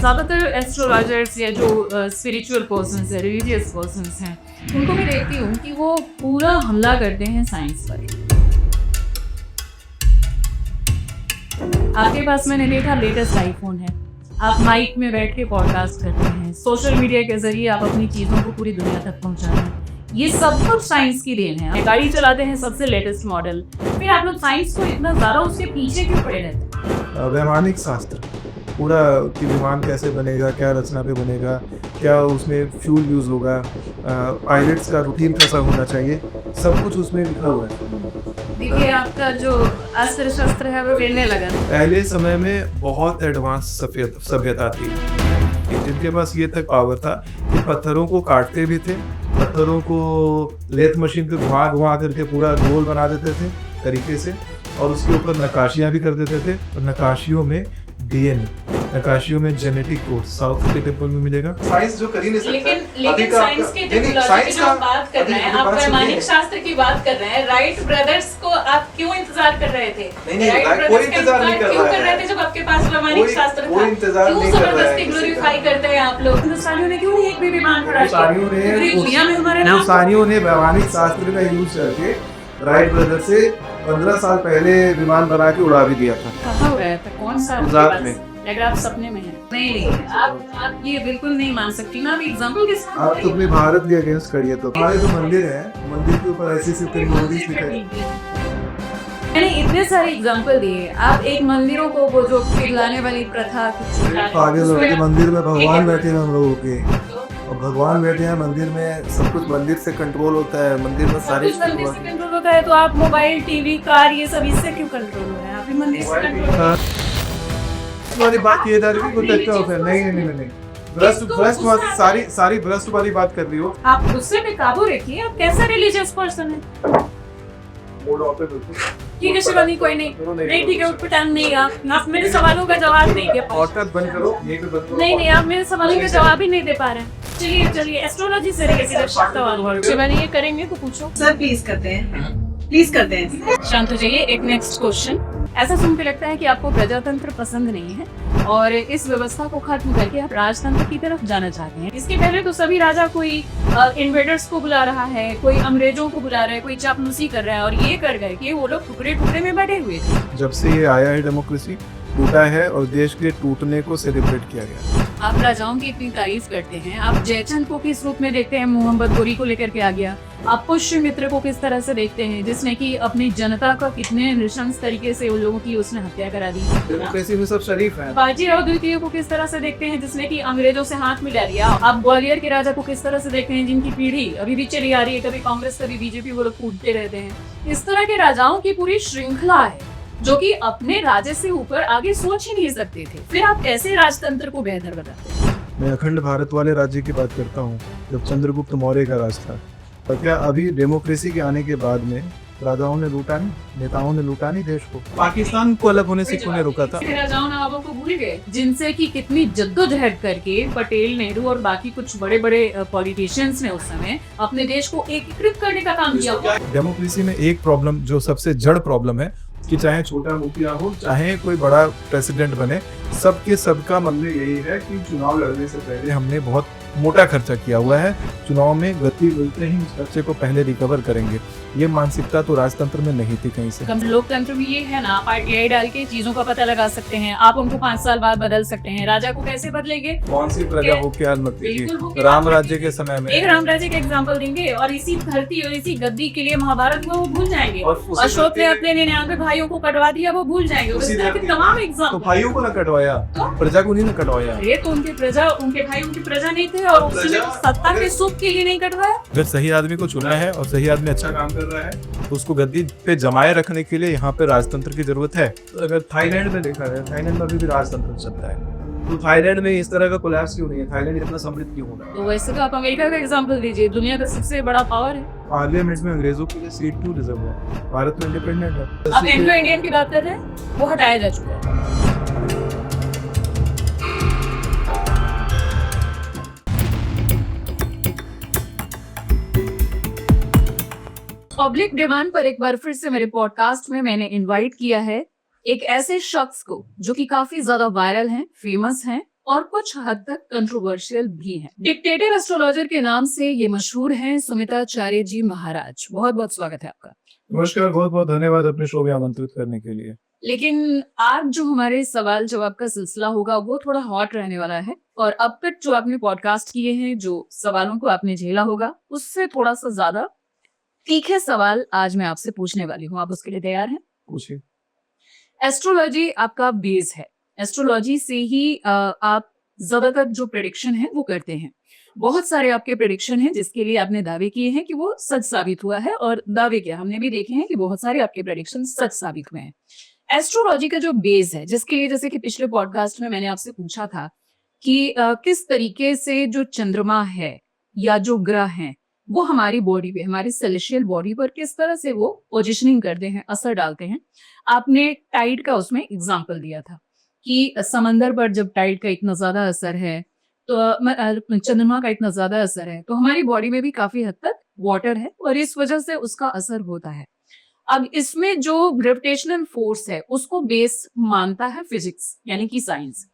ज़्यादातर एस्ट्रोलॉजर्स या जो स्पिरिचुअल पर्सन्स हैं, रिलीजियस पर्सन्स हैं, उनको मैं देखती हूँ कि वो पूरा हमला करते हैं साइंस पर। आपके पास मैंने देखा लेटेस्ट आईफोन है, आप माइक में बैठ के पॉडकास्ट करते हैं, सोशल मीडिया के जरिए आप अपनी चीज़ों को पूरी दुनिया तक पहुंचा रहे हैं। ये सब कुछ साइंस की देन है। गाड़ी चलाते हैं सबसे लेटेस्ट मॉडल, फिर आप लोग साइंस को इतना ज़्यादा उसके पीछे क्यों पड़े रहते हैं? वैमानिक शास्त्र पूरा कि विमान कैसे बनेगा, क्या रचना पे बनेगा, क्या उसमें फ्यूल यूज़ होगा, पायलट्स का रूटीन कैसा होना चाहिए, सब कुछ उसमें लिखा हुआ है। देखिए आपका जो अस्त्र शस्त्र है वो गिरने लगा। पहले समय में बहुत एडवांस सभ्यता थी जिनके पास ये तक पावर था कि पत्थरों को काटते भी थे, पत्थरों को लेथ मशीन पे घुमा करके पूरा गोल बना देते थे तरीके से, और उसके ऊपर नक्काशियाँ भी कर देते थे। और नक्काशियों में डीएनए, नक्काशियों में जेनेटिक कोड साउथ के टेम्पल में मिलेगा। साइंस जो कर ही नहीं सकता। लेकिन साइंस की टेक्नोलॉजी की जो आप बात कर रहे हैं, आप वैमानिक शास्त्र की बात कर रहे हैं, राइट ब्रदर्स को आप क्यों इंतजार कर रहे थे? नहीं, कोई इंतजार नहीं क्यों कर रहे थे जब आपके पास वैमानिक शास्त्र था? क्यों जबरदस्ती ग्लोरीफाई करते हैं आप लोग? हिंदुस्तानियों ने क्यों एक भी विमान खड़ा किया? दुनिया में हमारे हिंदुस्तानियों ने वैमानिक शास्त्र का यूज करके राइट ब्रदर से 15 साल पहले विमान बना के उड़ा भी दिया था। कहाँ उड़ाया था? कौन सा? गुजरात में। अगर आप सपने में हैं। नहीं, आप ये बिल्कुल नहीं मान सकती ना। आप एग्जांपल के साथ आप तो अपने भारत के अगेंस्ट खड़ी है। तो हमारे जो मंदिर है, मंदिर के ऊपर ऐसी टेक्नोलॉजीज दिखाई। मैंने इतने सारे एग्जांपल दिए, आप एक मंदिरों को वो जो पिघलाने वाली प्रथा आगे लोगों के मंदिर में भगवान बैठे हैं हम लोगों के, और भगवान बैठे हैं मंदिर में, सब कुछ मंदिर से कंट्रोल होता है, मंदिर में सारे कंट्रोल होता है। तो आप मोबाइल, टीवी, कार, ये सब इससे क्यों कंट्रोल हो रहे हैं? आप भी मंदिर से कंट्रोल। वाली बात ये दारू को टच होता है। नहीं भ्रष्ट सारी भ्रष्ट वाली बात कर रही हो आप। गुस्से पे काबू रखिए। आप कैसा रिलीजियस पर्सन है? ठीक है शिवानी, कोई नहीं ठीक है, उठ टाइम नहीं। आप मेरे सवालों का जवाब नहीं दे पा रहे। नहीं, आप मेरे सवालों का जवाब ही नहीं दे पा रहे हैं। चलिए एस्ट्रोलॉजी से रिलेटेड सवाल शिवानी ये करेंगे तो पूछो। सर प्लीज करते हैं। शांत हो जाइए। एक नेक्स्ट क्वेश्चन। ऐसा सुन के लगता है कि आपको प्रजातंत्र पसंद नहीं है और इस व्यवस्था को खत्म करके आप राजतंत्र की तरफ जाना चाहते हैं। इसके पहले तो सभी राजा कोई इन्वेडर्स को बुला रहा है, कोई अंग्रेजों को बुला रहा है, कोई चापलूसी कर रहा है, और ये कर गए कि वो लोग टुकड़े टुकड़े में बैठे हुए थे। जब से ये आया है डेमोक्रेसी टूटा है और देश के टूटने को सेलिब्रेट किया गया। आप राजाओं की इतनी तारीफ करते हैं, आप जयचंद को किस रूप में देखते हैं? मोहम्मद गोरी को लेकर के आ गया। आप पुष्यमित्र को किस तरह से देखते हैं, जिसने कि अपनी जनता का कितने नृशंस तरीके से उन लोगों की उसने हत्या करा दी? डेमोक्रेसी में सब शरीफ है। बाजीराव द्वितीय को किस तरह से देखते हैं, जिसने कि अंग्रेजों से हाथ मिला लिया? आप ग्वालियर के राजा को किस तरह से देखते हैं, जिनकी पीढ़ी अभी भी चली आ रही है, कभी कांग्रेस कभी बीजेपी, वो लोग कूदते रहते हैं। इस तरह के राजाओं की पूरी श्रृंखला है जो कि अपने राज्य से ऊपर आगे सोच ही नहीं सकते थे। फिर आप कैसे राजतंत्र को बेहतर बताते हैं? मैं अखंड भारत वाले राज्य की बात करता हूँ, जब चंद्रगुप्त मौर्य का राज था। और क्या अभी डेमोक्रेसी के आने के बाद में राजाओं ने लूटा नहीं, नेताओं ने लूटा नहीं देश को? पाकिस्तान को अलग होने से क्यों नहीं रोका था? राजाओं नवाबों को भूल गए, जिनसे कि कितनी जद्दोजहद करके पटेल, नेहरू और बाकी कुछ बड़े बड़े पॉलिटिशियंस ने उस समय अपने देश को एकीकृत करने का काम किया। डेमोक्रेसी में एक प्रॉब्लम जो सबसे जड़ प्रॉब्लम है कि चाहे छोटा मुखिया हो, चाहे कोई बड़ा प्रेसिडेंट बने, सबका मतलब यही है कि चुनाव लड़ने से पहले हमने बहुत मोटा खर्चा किया हुआ है, चुनाव में गति मिलते ही उस खर्चे को पहले रिकवर करेंगे। ये मानसिकता तो राजतंत्र में नहीं थी कहीं से। लोकतंत्र में ये है ना, पार्टी डाल के चीजों का पता लगा सकते हैं, आप उनको 5 साल बाद बदल सकते हैं। राजा को कैसे बदलेंगे? कौन सी प्रजा हो के अनुमति थी? राम राज्य के समय में एक राम राज्य का एग्जाम्पल देंगे और इसी धरती और इसी गद्दी के लिए महाभारत में वो भूल जाएंगे। अशोक ने अपने 99 भाइयों को कटवा दिया, वो भूल जाएंगे। तमाम एग्जाम्पल। तो भाइयों को न कटवाया, प्रजा को नहीं न कटवाया। ये तो उनके भाई उनकी प्रजा नहीं थे और उसने सत्ता के सुख के लिए नहीं कटवाया। अगर सही आदमी को चुना है और सही आदमी अच्छा काम कर रहा है तो उसको गद्दी पे जमाए रखने के लिए यहाँ पे राजतंत्र की जरूरत है। तो अगर थाईलैंड में देखा जाए, थाईलैंड में अभी भी राजतंत्र चलता है, तो थाईलैंड में इस तरह का कोलैप्स क्यों नहीं है? थाईलैंड इतना समृद्ध क्यों हो रहा है? तो वैसे तो आप अमेरिका का एग्जांपल दीजिए, दुनिया का सबसे बड़ा पावर है। पार्लियामेंट में अंग्रेजों के लिए सीट क्यों रिजर्व है? भारत में इंडिपेंडेंट है। अब एंग्लो इंडियन की बात कर रहे हैं, वो हटाया जा चुका है। पब्लिक डिमांड पर एक बार फिर से मेरे पॉडकास्ट में मैंने इनवाइट किया है एक ऐसे शख्स को जो कि काफी ज्यादा वायरल हैं, फेमस हैं और कुछ हद तक कंट्रोवर्शियल भी हैं। डिक्टेटर एस्ट्रोलॉजर के नाम से ये मशहूर हैं सुमिताचार्य जी महाराज। बहुत बहुत स्वागत है आपका। नमस्कार, बहुत बहुत धन्यवाद अपने शो में आमंत्रित करने के लिए। लेकिन आज जो हमारे सवाल जवाब का सिलसिला होगा वो थोड़ा हॉट रहने वाला है, और अब तक जो आपने पॉडकास्ट किए हैं, जो सवालों को आपने झेला होगा, उससे थोड़ा सा ज्यादा तीखे सवाल आज मैं आपसे पूछने वाली हूँ। आप उसके लिए तैयार हैं? पूछिए। एस्ट्रोलॉजी आपका बेस है। एस्ट्रोलॉजी से ही आप ज्यादातर जो प्रेडिक्शन है वो करते हैं। बहुत सारे आपके प्रेडिक्शन हैं जिसके लिए आपने दावे किए हैं कि वो सच साबित हुआ है, और दावे क्या हमने भी देखे हैं कि बहुत सारे आपके प्रेडिक्शन सच साबित हुए हैं। एस्ट्रोलॉजी का जो बेस है, जिसके लिए जैसे कि पिछले पॉडकास्ट में मैंने आपसे पूछा था कि किस तरीके से जो चंद्रमा है या जो ग्रह हैं वो हमारी बॉडी पे, हमारी सेलेशियल बॉडी पर किस तरह से वो पोजिशनिंग करते हैं, असर डालते हैं। आपने टाइड का उसमें एग्जाम्पल दिया था कि समंदर पर जब टाइड का इतना ज्यादा असर है, तो चंद्रमा का इतना ज्यादा असर है, तो हमारी बॉडी में भी काफी हद तक वाटर है और इस वजह से उसका असर होता है। अब इसमें जो ग्रेविटेशनल फोर्स है उसको बेस मानता है फिजिक्स यानी कि साइंस।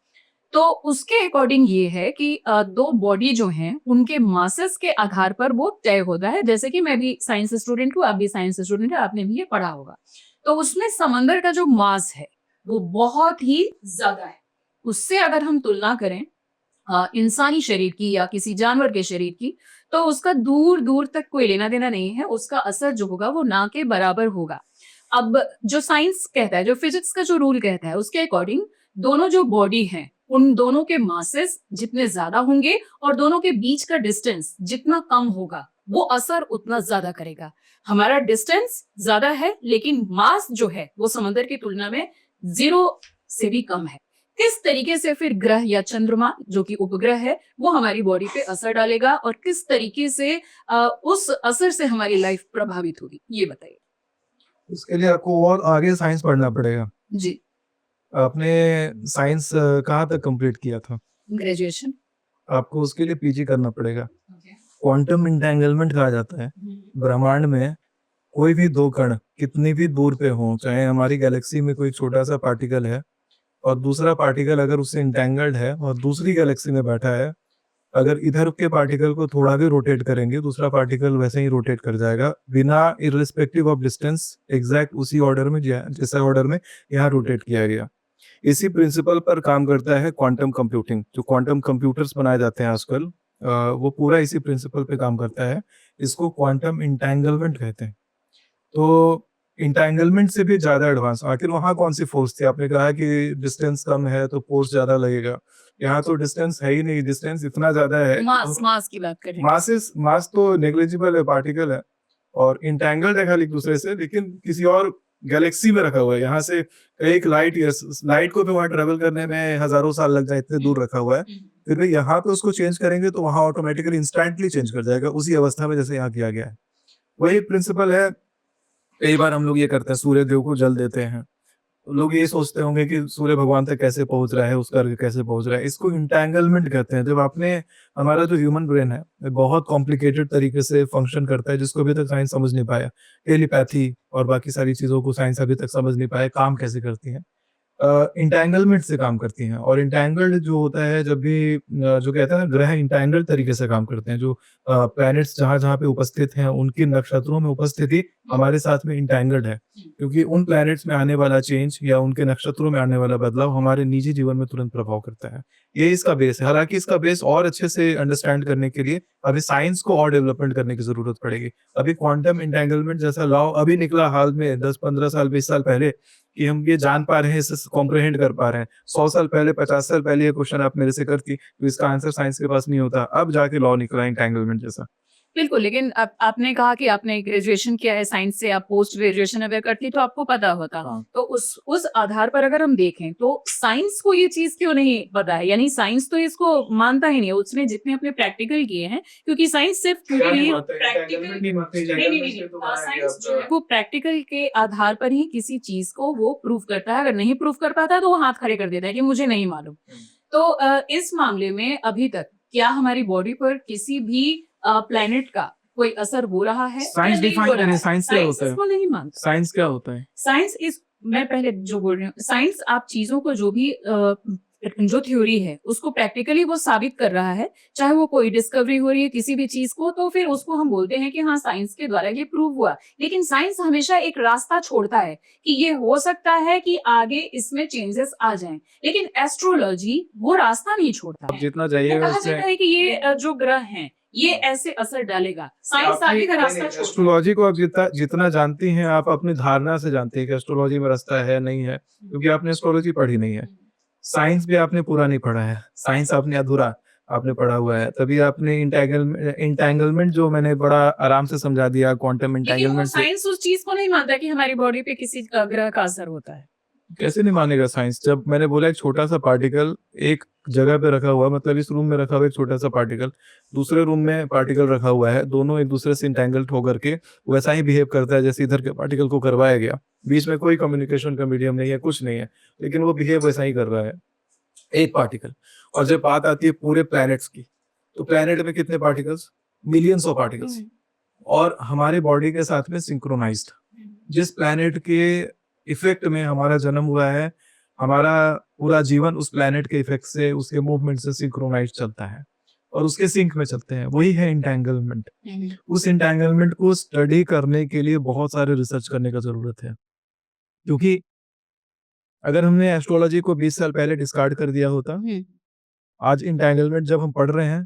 तो उसके अकॉर्डिंग ये है कि दो बॉडी जो हैं उनके मासेस के आधार पर वो तय होता है। जैसे कि मैं भी साइंस स्टूडेंट हूँ, आप भी साइंस स्टूडेंट है, आपने भी ये पढ़ा होगा। तो उसमें समंदर का जो मास है वो बहुत ही ज्यादा है। उससे अगर हम तुलना करें इंसानी शरीर की या किसी जानवर के शरीर की, तो उसका दूर दूर तक कोई लेना देना नहीं है। उसका असर जो होगा वो ना के बराबर होगा। अब जो साइंस कहता है, जो फिजिक्स का जो रूल कहता है, उसके अकॉर्डिंग दोनों जो बॉडी हैं उन दोनों के मासेस जितने ज्यादा होंगे और दोनों के बीच का डिस्टेंस जितना कम होगा वो असर उतना ज्यादा करेगा। हमारा डिस्टेंस ज्यादा है लेकिन मास जो है वो समंदर की तुलना में 0 से भी कम है। किस तरीके से फिर ग्रह या चंद्रमा जो कि उपग्रह है वो हमारी बॉडी पे असर डालेगा और किस तरीके से उस असर से हमारी लाइफ प्रभावित होगी, ये बताइए। इसके लिए आपको और आगे साइंस पढ़ना पड़ेगा। जी। आपने साइंस कहाँ तक कंप्लीट किया था? ग्रेजुएशन। आपको उसके लिए पीजी करना पड़ेगा। क्वांटम इंटेंगलमेंट कहा जाता है। ब्रह्मांड में कोई भी दो कण कितनी भी दूर पे हो, चाहे हमारी गैलेक्सी में कोई छोटा सा पार्टिकल है और दूसरा पार्टिकल अगर उससे इंटेंगल्ड है और दूसरी गैलेक्सी में बैठा है, अगर इधर के पार्टिकल को थोड़ा भी रोटेट करेंगे दूसरा पार्टिकल वैसे ही रोटेट कर जाएगा बिना इररिस्पेक्टिव ऑफ डिस्टेंस, एग्जैक्ट उसी ऑर्डर में जैसा ऑर्डर में यहाँ रोटेट किया गया। इसी प्रिंसिपल पर काम करता है क्वांटम कंप्यूटिंग। जो क्वांटम कंप्यूटर्स बनाए जाते हैं आजकल, वो पूरा इसी प्रिंसिपल पे काम करता है। इसको क्वांटम इंटेंगलमेंट कहते हैं। तो इंटेंगलमेंट से भी ज्यादा एडवांस, आखिर वहां कौन सी फोर्स थी? आपने कहा कि डिस्टेंस कम है तो फोर्स ज्यादा लगेगा। यहाँ तो डिस्टेंस है ही नहीं, डिस्टेंस इतना ज्यादा है। मास की बात करें, मास तो नेग्लिजिबल है, पार्टिकल है और इंटेंगल्ड है खाली एक दूसरे से, लेकिन किसी और गैलेक्सी में रखा हुआ है। यहाँ से एक लाइट को भी वहां ट्रेवल करने में हजारों साल लग जाए, इतने दूर रखा हुआ है। फिर भी यहाँ पे उसको चेंज करेंगे तो वहां ऑटोमेटिकली इंस्टेंटली चेंज कर जाएगा उसी अवस्था में जैसे यहाँ किया गया है। वही प्रिंसिपल है। कई बार हम लोग ये करते हैं, सूर्य देव को जल देते हैं। लोग ये सोचते होंगे कि सूर्य भगवान तक कैसे पहुंच रहा है, उसका अर्घ कैसे पहुंच रहा है। इसको इंटेंगलमेंट कहते हैं। जब आपने, हमारा जो ह्यूमन ब्रेन है बहुत कॉम्प्लिकेटेड तरीके से फंक्शन करता है, जिसको अभी तक साइंस समझ नहीं पाया। टेलीपैथी और बाकी सारी चीजों को साइंस अभी तक समझ नहीं पाया काम कैसे करती है। इंटेंगलमेंट से काम करती हैं। और इंटेंगल्ड जो होता है, जब भी जो कहते हैं ना, ग्रह इंटेंगल्ड तरीके से काम करते हैं। जो प्लैनेट्स जहां जहां पे उपस्थित हैं उनकी नक्षत्रों में उपस्थिति हमारे साथ में इंटेंगल्ड है, क्योंकि उन प्लैनेट्स में आने वाला चेंज या उनके नक्षत्रों में आने वाला बदलाव हमारे निजी जीवन में तुरंत प्रभाव करता है। ये इसका बेस है। हालांकि इसका बेस और अच्छे से अंडरस्टैंड करने के लिए अभी साइंस को और डेवलपमेंट करने की जरूरत पड़ेगी। अभी क्वांटम इंटेंगलमेंट जैसा लॉ अभी निकला हाल में, 10-15 साल 20 साल पहले, कि हम ये जान पा रहे हैं, इसे कॉम्प्रिहेंड कर पा रहे हैं। 100 साल पहले, 50 साल पहले ये क्वेश्चन आप मेरे से करती तो इसका आंसर साइंस के पास नहीं होता। अब जाके लॉ निकला इंटेंगलमेंट जैसा। बिल्कुल। लेकिन आपने कहा कि आपने ग्रेजुएशन किया है साइंस से, आप पोस्ट ग्रेजुएशन अगर करती तो आपको पता होता। हाँ। तो उस आधार पर अगर हम देखें तो साइंस को ये चीज क्यों नहीं पता है? यानी साइंस तो इसको मानता ही नहीं है। उसने जितने अपने प्रैक्टिकल किए हैं, क्योंकि साइंस सिर्फ साइंस जो है वो प्रैक्टिकल के आधार पर ही किसी चीज को वो प्रूव करता है। अगर नहीं प्रूव कर पाता तो वो हाथ खड़े कर देता है कि मुझे नहीं मालूम। तो इस मामले में अभी तक क्या हमारी बॉडी पर किसी भी प्लैनेट का कोई असर हो रहा है? साइंस डिफाइन करें, साइंस क्या होता है? इसको नहीं मानता। साइंस क्या होता है? साइंस इस, मैं पहले जो बोल रही हूँ, साइंस आप चीजों को जो भी जो थ्योरी है उसको प्रैक्टिकली वो साबित कर रहा है, चाहे वो कोई डिस्कवरी हो रही है किसी भी चीज को, तो फिर उसको हम बोलते हैं कि हाँ साइंस के द्वारा ये प्रूव हुआ। लेकिन साइंस हमेशा एक रास्ता छोड़ता है कि ये हो सकता है कि आगे इसमें चेंजेस आ जाएं, लेकिन एस्ट्रोलॉजी वो रास्ता नहीं छोड़ता आप है। जितना ये जाइएगा कहा जाता है कि ये जो ग्रह हैं ये ऐसे असर डालेगा, साइंस आगे का रास्ता छोड़ता है। एस्ट्रोलॉजी को आप जितना जितना जानती हैं, आप अपनी धारणा से जानती हैं कि एस्ट्रोलॉजी में रास्ता है नहीं है, क्योंकि आपने एस्ट्रोलॉजी पढ़ी नहीं है। साइंस भी आपने पूरा नहीं पढ़ा है, साइंस आपने अधूरा आपने पढ़ा हुआ है, तभी आपने इंटेंगलमेंट जो मैंने बड़ा आराम से समझा दिया, क्वांटम लेकिन वो इंटेंगलमेंट से। साइंस उस चीज को नहीं मानता कि हमारी बॉडी पे किसी ग्रह का असर होता है। कैसे नहीं मानेगा साइंस? जब मैंने बोला एक छोटा सा पार्टिकल एक जगह पे रखा हुआ है, मतलब इस रूम में रखा हुआ एक छोटा सा पार्टिकल, दूसरे रूम में पार्टिकल रखा हुआ है, दोनों एक दूसरे से इंटेंगल्ड होकर के वैसा ही बिहेव करता है जैसे इधर के पार्टिकल को करवाया गया। बीच में कोई कम्युनिकेशन का मीडियम नहीं है, कुछ नहीं है, लेकिन वो बिहेव वैसा ही कर रहा है, एक पार्टिकल। और जब बात आती है पूरे प्लैनेट्स की, तो प्लैनेट में कितने पार्टिकल्स? मिलियंस ऑफ पार्टिकल्स, और हमारे बॉडी के साथ में सिंक्रोनाइज्ड। जिस प्लैनेट के इफेक्ट में हमारा जन्म हुआ है, हमारा पूरा जीवन उस प्लैनेट के इफेक्ट से, उसके मूवमेंट से सिंक्रोनाइज चलता है और उसके सिंक में चलते हैं, वही है इंटेंगलमेंट। उस इंटेंगलमेंट को स्टडी करने के लिए बहुत सारे रिसर्च करने का जरूरत है, क्योंकि अगर हमने एस्ट्रोलॉजी को 20 साल पहले डिस्कार्ड कर दिया होता, आज इंटेंगलमेंट जब हम पढ़ रहे हैं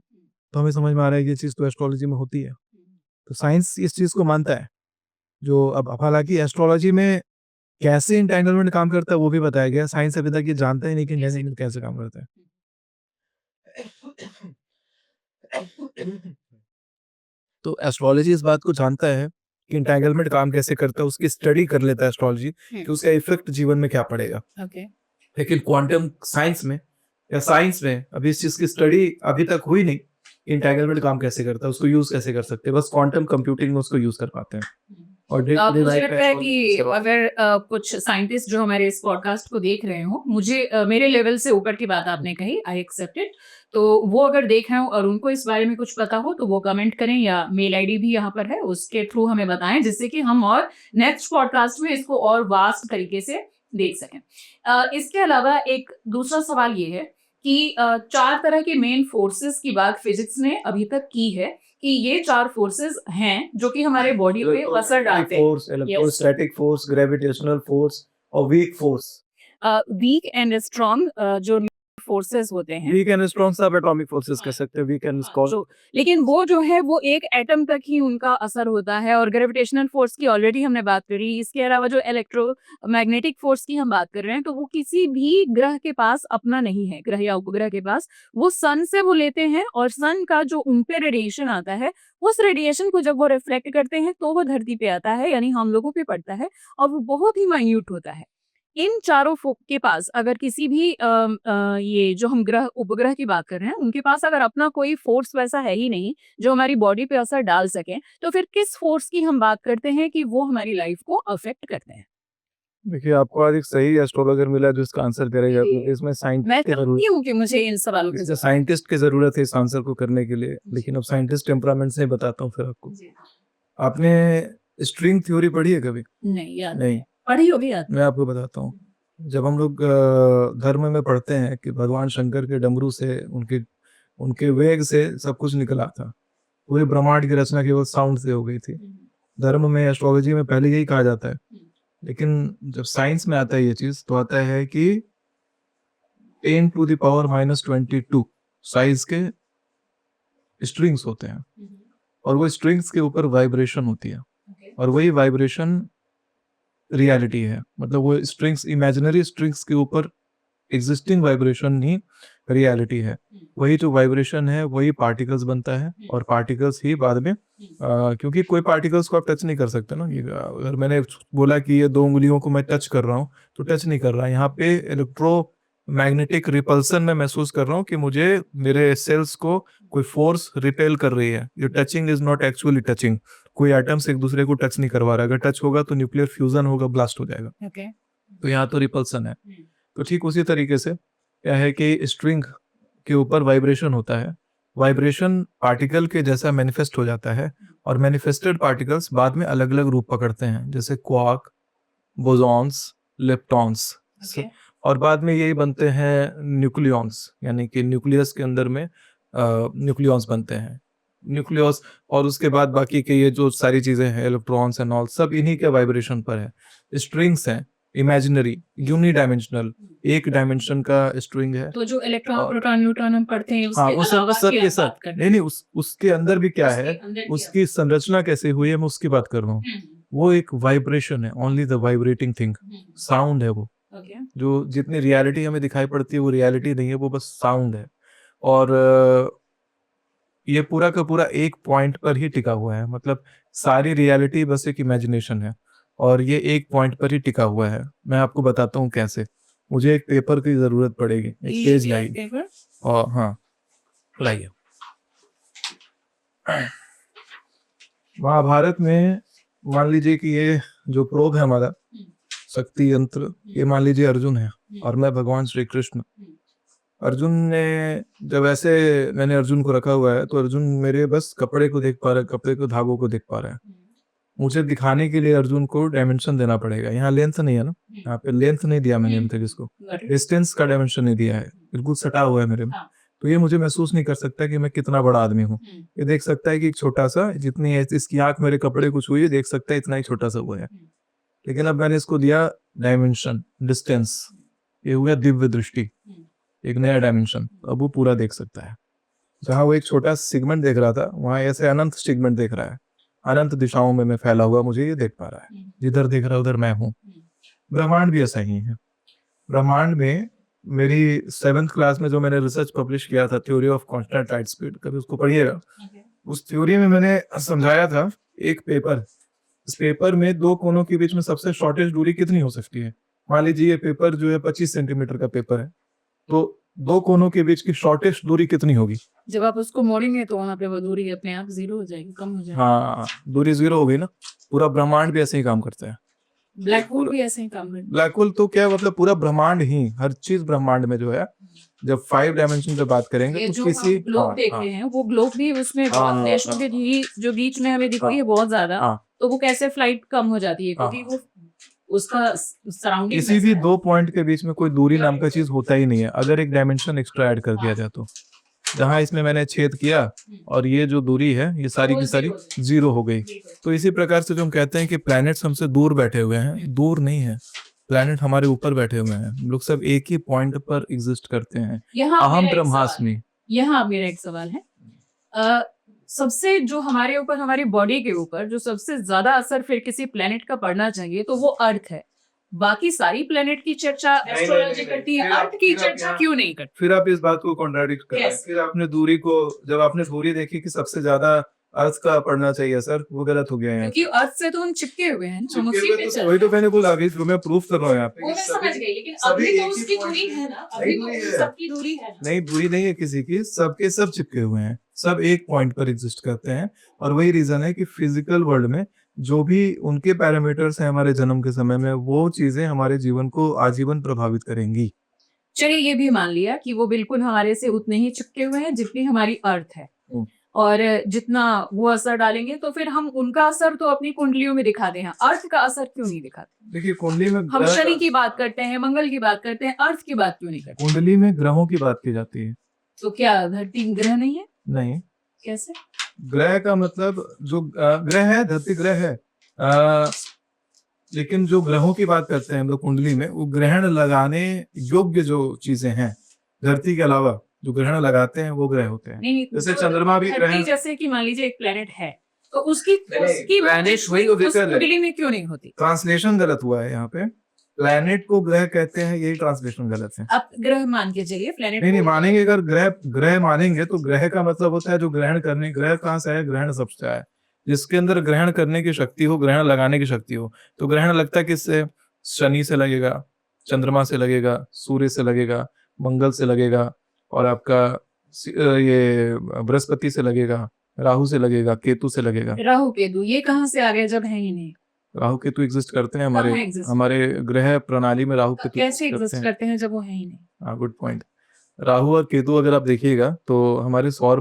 तो हमें समझ में आ रहा है कि ये चीज तो एस्ट्रोलॉजी में होती है। तो साइंस इस चीज को मानता है, जो अब हालांकि एस्ट्रोलॉजी में कैसे इंटेंगलमेंट काम करता है वो भी बताया गया। साइंस अभी तक ये जानता ही नहीं कि इंटेंगलमेंट कैसे काम करता है। तो एस्ट्रोलॉजी इस बात को जानता है कि इंटेंगलमेंट काम कैसे करता है, उसकी स्टडी कर लेता है एस्ट्रोलॉजी कि उसका इफेक्ट जीवन में क्या पड़ेगा। लेकिन क्वांटम साइंस में या साइंस में अभी इस चीज की स्टडी अभी तक हुई नहीं, इंटेंगलमेंट काम कैसे करता है, उसको यूज कैसे कर सकते हैं। बस क्वांटम कंप्यूटिंग में उसको यूज कर पाते हैं। और मुझे लगता है कि अगर कुछ साइंटिस्ट जो हमारे इस पॉडकास्ट को देख रहे हो, मुझे मेरे लेवल से ऊपर की बात आपने कही, आई एक्सेप्ट इट, तो वो अगर देख रहे हो और उनको इस बारे में कुछ पता हो तो वो कमेंट करें, या मेल आईडी भी यहाँ पर है उसके थ्रू हमें बताएं, जिससे कि हम और नेक्स्ट पॉडकास्ट में इसको और वास्ट तरीके से देख सकें। इसके अलावा एक दूसरा सवाल ये है कि 4 तरह के मेन फोर्सेस की बात फिजिक्स ने अभी तक की है कि ये 4 फोर्सेस हैं जो कि हमारे बॉडी पे असर डालते हैं। Force, electrostatic force, gravitational force और weak force. Week and strong जो फोर्सेस होते हैं, वीक एंड स्ट्रॉन्ग सब एटॉमिक फोर्सेस कह सकते हैं, वीक एंड स्ट्रॉन्ग। लेकिन वो जो है वो एक एटम तक ही उनका असर होता है, और ग्रेविटेशनल फोर्स की ऑलरेडी हमने बात करी। इसके अलावा जो इलेक्ट्रोमैग्नेटिक फोर्स की हम बात कर रहे हैं, तो वो किसी भी ग्रह के पास अपना नहीं है, ग्रह या उपग्रह के पास। वो सन से वो लेते हैं, और सन का जो उन पे रेडिएशन आता है, उस रेडिएशन को जब वो रिफ्लेक्ट करते हैं तो वो धरती पे आता है, यानी हम लोगों पे पड़ता है, और वो बहुत ही माइन्यूट होता है। इन चारों के पास अगर किसी भी ये जो हम ग्रह उपग्रह की बात कर रहे हैं, उनके पास अगर अपना कोई फोर्स वैसा है ही नहीं जो हमारी बॉडी पे असर डाल सके, तो फिर किस फोर्स की हम बात करते हैं कि वो हमारी लाइफ को अफेक्ट करते हैं? देखिए, आपको आज एक सही एस्ट्रोलॉजर मिला जो इसका आंसर करेगा। इसमें मैं साइंटिस्ट चाहती हूँ कि मुझे इन सवालों की साइंटिस्ट की जरूरत है इस आंसर को करने के लिए, लेकिन अब साइंटिस्ट टेम्परामेंट से ही बताता हूँ फिर आपको। आपने स्ट्रिंग थ्योरी पढ़ी है कभी? नहीं याद नहीं, पढ़ी होगी याद। मैं आपको बताता हूँ। जब हम लोग धर्म में पढ़ते हैं कि भगवान शंकर के डमरू से, उनके वेग से सब कुछ निकला था, पूरे ब्रह्मांड की रचना केवल साउंड से हो गई थी। धर्म में, एस्ट्रोलॉजी में पहले यही कहा जाता है, लेकिन जब साइंस में आता है ये चीज, तो आता है कि 10⁻⁻22 साइज के स्ट्रिंग्स होते हैं, और वो स्ट्रिंग्स के ऊपर वाइब्रेशन होती है, और वही वाइब्रेशन रियलिटी है। मतलब वो स्ट्रिंग्स, इमेजिनरी स्ट्रिंग्स के ऊपर एग्जिस्टिंग वाइब्रेशन ही रियलिटी है। वही जो वाइब्रेशन है वही पार्टिकल्स बनता है, और पार्टिकल्स ही बाद में क्योंकि कोई पार्टिकल्स को आप टच नहीं कर सकते ना। अगर मैंने बोला कि ये 2 उंगलियों को मैं टच कर रहा हूँ, तो टच नहीं कर रहा। यहाँ पे इलेक्ट्रोमैग्नेटिक रिपल्सन में महसूस कर रहा हूँ कि मुझे, मेरे सेल्स को कोई फोर्स रिपेल कर रही है। ये touching is not actually touching. कोई एटम्स एक दूसरे को टच नहीं करवा रहा। अगर टच होगा तो न्यूक्लियर फ्यूजन होगा, ब्लास्ट हो जाएगा। तो यहाँ तो रिपल्सन है। तो ठीक उसी तरीके से क्या है कि स्ट्रिंग के ऊपर वाइब्रेशन होता है। वाइब्रेशन पार्टिकल के जैसा मैनिफेस्ट हो जाता है, और मैनिफेस्टेड पार्टिकल्स बाद में अलग अलग रूप पकड़ते हैं, जैसे क्वार्क, बोसॉन्स, लेप्टॉन्स। और बाद में यही बनते हैं न्यूक्लियॉन्स, यानी कि न्यूक्लियस के अंदर में न्यूक्लियॉन्स बनते हैं, न्यूक्लियस। और उसके बाद बाकी के ये जो सारी चीजें हैं, इलेक्ट्रॉन्स एंड ऑल, सब इन्हीं के वाइब्रेशन पर है। स्ट्रिंग्स हैं इमेजिनरी, यूनी डायमेंशनल, एक डायमेंशन का स्ट्रिंग है। तो जो इलेक्ट्रॉन और- प्रोटॉन न्यूट्रॉन हम पढ़ते हैं हाँ, उसके उस अलावा सब की के आप सब बात कर रहे नहीं नहीं, उसके अंदर भी क्या है, उसके अंदर क्या? उसकी संरचना कैसे हुई है, मैं उसकी बात कर रहा हूँ। वो एक वाइब्रेशन है, only the vibrating thing, sound है वो। ओके। जो जितनी रियलिटी हमें दिखाई पड़ती है वो रियलिटी नहीं है, वो बस साउंड है। और ये पूरा का पूरा एक पॉइंट पर ही टिका हुआ है, मतलब सारी रियलिटी बस एक इमेजिनेशन है और ये एक पॉइंट पर ही टिका हुआ है। मैं आपको बताता हूँ कैसे। मुझे एक पेपर की जरूरत पड़ेगी, एक पेज लाइए। पेपर और हाँ, लाइए। महाभारत में मान लीजिए कि ये जो प्रोग है हमारा शक्ति यंत्र, ये मान लीजिए अर्जुन है और मैं भगवान श्री कृष्ण। अर्जुन ने जब ऐसे मैंने अर्जुन को रखा हुआ है तो अर्जुन मेरे बस कपड़े को देख पा रहा है, कपड़े को धागों को देख पा रहा है। मुझे दिखाने के लिए अर्जुन को डायमेंशन देना पड़ेगा। यहाँ लेंथ नहीं है ना, यहाँ पे लेंथ नहीं दिया मैंने अभी तक इसको, डिस्टेंस का डायमेंशन नहीं दिया है, बिल्कुल सटा हुआ है मेरे में। तो ये मुझे महसूस नहीं कर सकता कि मैं कितना बड़ा आदमी हूँ। ये देख सकता है कि एक छोटा सा, जितनी इसकी आंख मेरे कपड़े को छुई, देख सकता है इतना ही छोटा सा हुआ है। लेकिन अब मैंने इसको दिया डायमेंशन, डिस्टेंस, ये हुआ दिव्य दृष्टि, एक नया डायमेंशन। अब वो पूरा देख सकता है। जहाँ वो एक छोटा सेगमेंट देख रहा था, वहां ऐसे अनंत सेगमेंट देख रहा है। अनंत दिशाओं में मैं फैला हुआ, मुझे ये देख पा रहा है। जिधर देख रहा है उधर मैं हूँ। ब्रह्मांड भी ऐसा ही है। ब्रह्मांड में मेरी 7th क्लास में जो मैंने रिसर्च पब्लिश किया था, theory of constant light speed, कभी उसको पढ़िएगा। उस थ्योरी में मैंने समझाया था एक पेपर, इस पेपर में दो कोनों के बीच में सबसे शॉर्टेस्ट दूरी कितनी हो सकती है। मान लीजिए ये पेपर जो है 25 सेंटीमीटर का पेपर है, तो दो कोनों के बीच की शॉर्टेस्ट दूरी कितनी होगी। जब आप उसको मोड़ेंगे तो वहां पे वो दूरी अपने आप जीरो हो जाएगी, कम हो जाएगी। हाँ, दूरी जीरो हो गई ना। पूरा ब्रह्मांड भी ऐसे ही काम करता है। ब्लैक होल भी ऐसे ही काम करता है। ब्लैक होल तो क्या, मतलब पूरा ब्रह्मांड ही, हर चीज ब्रह्मांड में जो है, जब 5 डायमेंशन पे बात करेंगे ये तो जो किसी हम ग्लोब देख रहे हैं, वो ग्लोब भी उसमें हाँ, बहुत देशों के जो बीच में हमें दिख रही है बहुत ज्यादा, हाँ, तो वो कैसे फ्लाइट कम हो जाती है, क्योंकि वो उसका सराउंडिंग किसी भी दो पॉइंट के बीच में कोई दूरी नाम का चीज होता ही नहीं है, अगर एक डायमेंशन एक्स्ट्रा ऐड कर दिया जाए तो। जहां इसमें मैंने छेद किया और ये जो दूरी है ये सारी की सारी जीरो हो गई। तो इसी प्रकार से जो हम कहते हैं कि प्लैनेट्स हमसे दूर बैठे हुए हैं, दूर नहीं है, प्लैनेट हमारे ऊपर बैठे हुए हैं। हम लोग सब एक ही पॉइंट पर एग्जिस्ट करते हैं। अहम ब्रह्मास्मि। यहाँ मेरा एक सवाल है, सबसे जो हमारे ऊपर, हमारी बॉडी के ऊपर जो सबसे ज्यादा असर फिर किसी प्लेनेट का पड़ना चाहिए तो वो अर्थ है। बाकी सारी प्लेनेट की चर्चा एस्ट्रोलॉजी करती है, अर्थ की चर्चा क्यों नहीं करती? फिर आप इस बात को कॉन्ट्राडिक्ट कर रहे हैं। फिर आपने दूरी को, जब आपने दूरी देखी कि सबसे ज्यादा अर्थ का पड़ना चाहिए सर, वो गलत हो गया है। क्योंकि अर्थ से तो हम चिपके हुए हैं, हम उसी पे चल वही तो मैंने बोला, अभी जो मैं प्रूफ कर रहा हूँ यहाँ वो मैं पे। समझ गई, लेकिन अभी तो उसकी दूरी है ना, अभी तो सबकी दूरी है ना। नहीं, दूरी नहीं है किसी की, सबके सब चिपके हुए हैं, सब एक पॉइंट पर एग्जिस्ट करते हैं। और वही रीजन है कि फिजिकल वर्ल्ड में जो भी उनके पैरामीटर्स हैं हमारे जन्म के समय में, वो चीजें हमारे जीवन को आजीवन प्रभावित करेंगी। चलिए ये भी मान लिया कि वो बिल्कुल हमारे से उतने ही चिपके हुए हैं जितनी हमारी अर्थ है, और जितना वो असर डालेंगे, तो फिर हम उनका असर तो अपनी कुंडलियों में दिखाते हैं, अर्थ का असर क्यों नहीं दिखाते? देखिए, कुंडली में हम शनि की बात करते हैं, मंगल की बात करते हैं, अर्थ की बात क्यों नहीं करते? कुंडली में ग्रहों की बात की जाती है। तो क्या धरती ग्रह नहीं है? नहीं, कैसे? ग्रह का मतलब जो ग्रह है, धरती ग्रह है, लेकिन जो ग्रहों की बात करते हैं हम लोग कुंडली में, वो ग्रहण लगाने योग्य जो चीजें हैं, धरती के अलावा जो ग्रहण लगाते हैं वो ग्रह होते हैं। नहीं, जैसे तो चंद्रमा भी धरती ग्रहण, जैसे कि मान लीजिए एक प्लेनेट है, तो उसकी planet वही तो उस कुंडली में क्यों नहीं होती? ट्रांसलेशन गलत हुआ है यहाँ पे। प्लैनेट को ग्रह कहते हैं, यही ट्रांसलेशन गलत है। आप ग्रह मान के चलिए, प्लेनेट नहीं मानेंगे, अगर ग्रह मानेंगे तो ग्रह का मतलब होता है जो ग्रहण करने, ग्रह कहाँ से है, ग्रहण सबसे आया, जिसके अंदर ग्रहण करने की शक्ति हो, ग्रहण लगाने की शक्ति हो। तो ग्रहण लगता है किससे? शनि से लगेगा, चंद्रमा से लगेगा, सूर्य से लगेगा, मंगल से लगेगा, और आपका ये बृहस्पति से लगेगा, राहु से लगेगा, केतु से लगेगा। राहु केतु ये कहाँ से आ गए जब है ही नहीं? राहु केतु एग्जिस्ट करते हैं कहाँ exist? हमारे ग्रह प्रणाली में। राहु केतु कैसे एग्जिस्ट करते हैं जब वो है ही नहीं? हाँ, गुड पॉइंट। राहु और केतु अगर आप देखिएगा तो हमारे सौर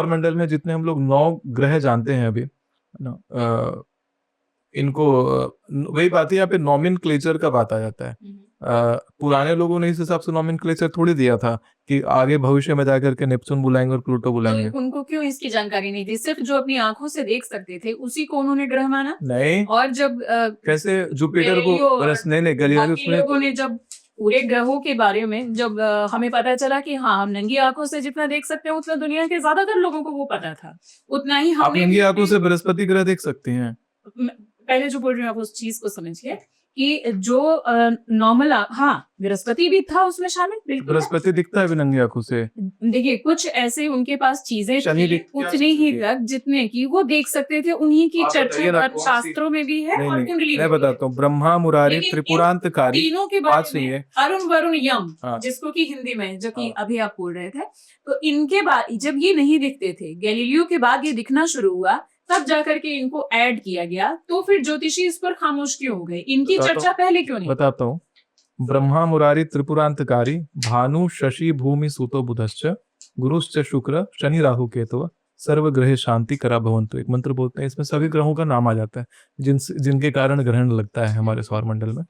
मंडल में जितने हम लोग 9 ग्रह जानते हैं अभी, इनको वही बात है, यहाँ पे नॉमेनक्लेचर का बात आ जाता है। पुराने लोगों ने इस हिसाब से नॉमेनक्लेचर थोड़ी दिया था कि आगे भविष्य में जाकर के नेपच्यून बुलाएंगे और प्लूटो बुलाएंगे। तो उनको क्यों इसकी जानकारी नहीं थी? सिर्फ जो अपनी आंखों से देख सकते थे उसी को उन्होंने ग्रह माना। नहीं, और जब कैसे जुपिटर गैलीलियो को और नहीं गैलीलियो बाकी लोगों ने जब पूरे ग्रहों के बारे में जब हमें पता चला कि हाँ हम नंगी आंखों से जितना देख सकते हैं उतना दुनिया के ज्यादातर लोगों को वो पता था, उतना ही आप हमने नंगी आंखों से बृहस्पति ग्रह देख सकते हैं। पहले जो बोल रही हूँ आप उस चीज को समझिए कि जो नॉर्मल हाँ बृहस्पति भी था उसमें शामिल, बिल्कुल है। बृहस्पति दिखता है भी नंगी आंखों से। देखिए कुछ ऐसे उनके पास चीजें शनि थी, दिख- उतनी ही तक जितने की वो देख सकते थे, उन्हीं की आप बताइए ना, चर्चा कौन सी- शास्त्रों में भी है नहीं और नहीं कुंडली मैं में भी है। बताता हूँ, ब्रह्मा मुरारी लेकिन इन त्रिपुरांतकारी तीनों के बात बारे सही में है। अरुण वरुण यम, हाँ। जिसको कि हिंदी में जो कि हाँ। अभी आप बोल रहे थे, तो इनके बाद जब ये नहीं दिखते थे, गैलीलियो के बाद ये दिखना शुरू हुआ, तब जाकर के इनको ऐड किया गया। तो फिर ज्योतिषी इस पर खामोश क्यों हो गए? इनकी बताता चर्चा पहले क्यों नहीं? बताता हूँ, ब्रह्मा मुरारी त्रिपुरांतकारी भानु शशि भूमि सूतो बुधश्च गुरुश्च शुक्र शनि राहु केतु सर्व ग्रह शांति करा भवन्तु, एक मंत्र बोलते हैं, इसमें सभी ग्रहों का नाम आ जाता है जिनके कारण ग्रहण लगता है हमारे सौर मंडल में।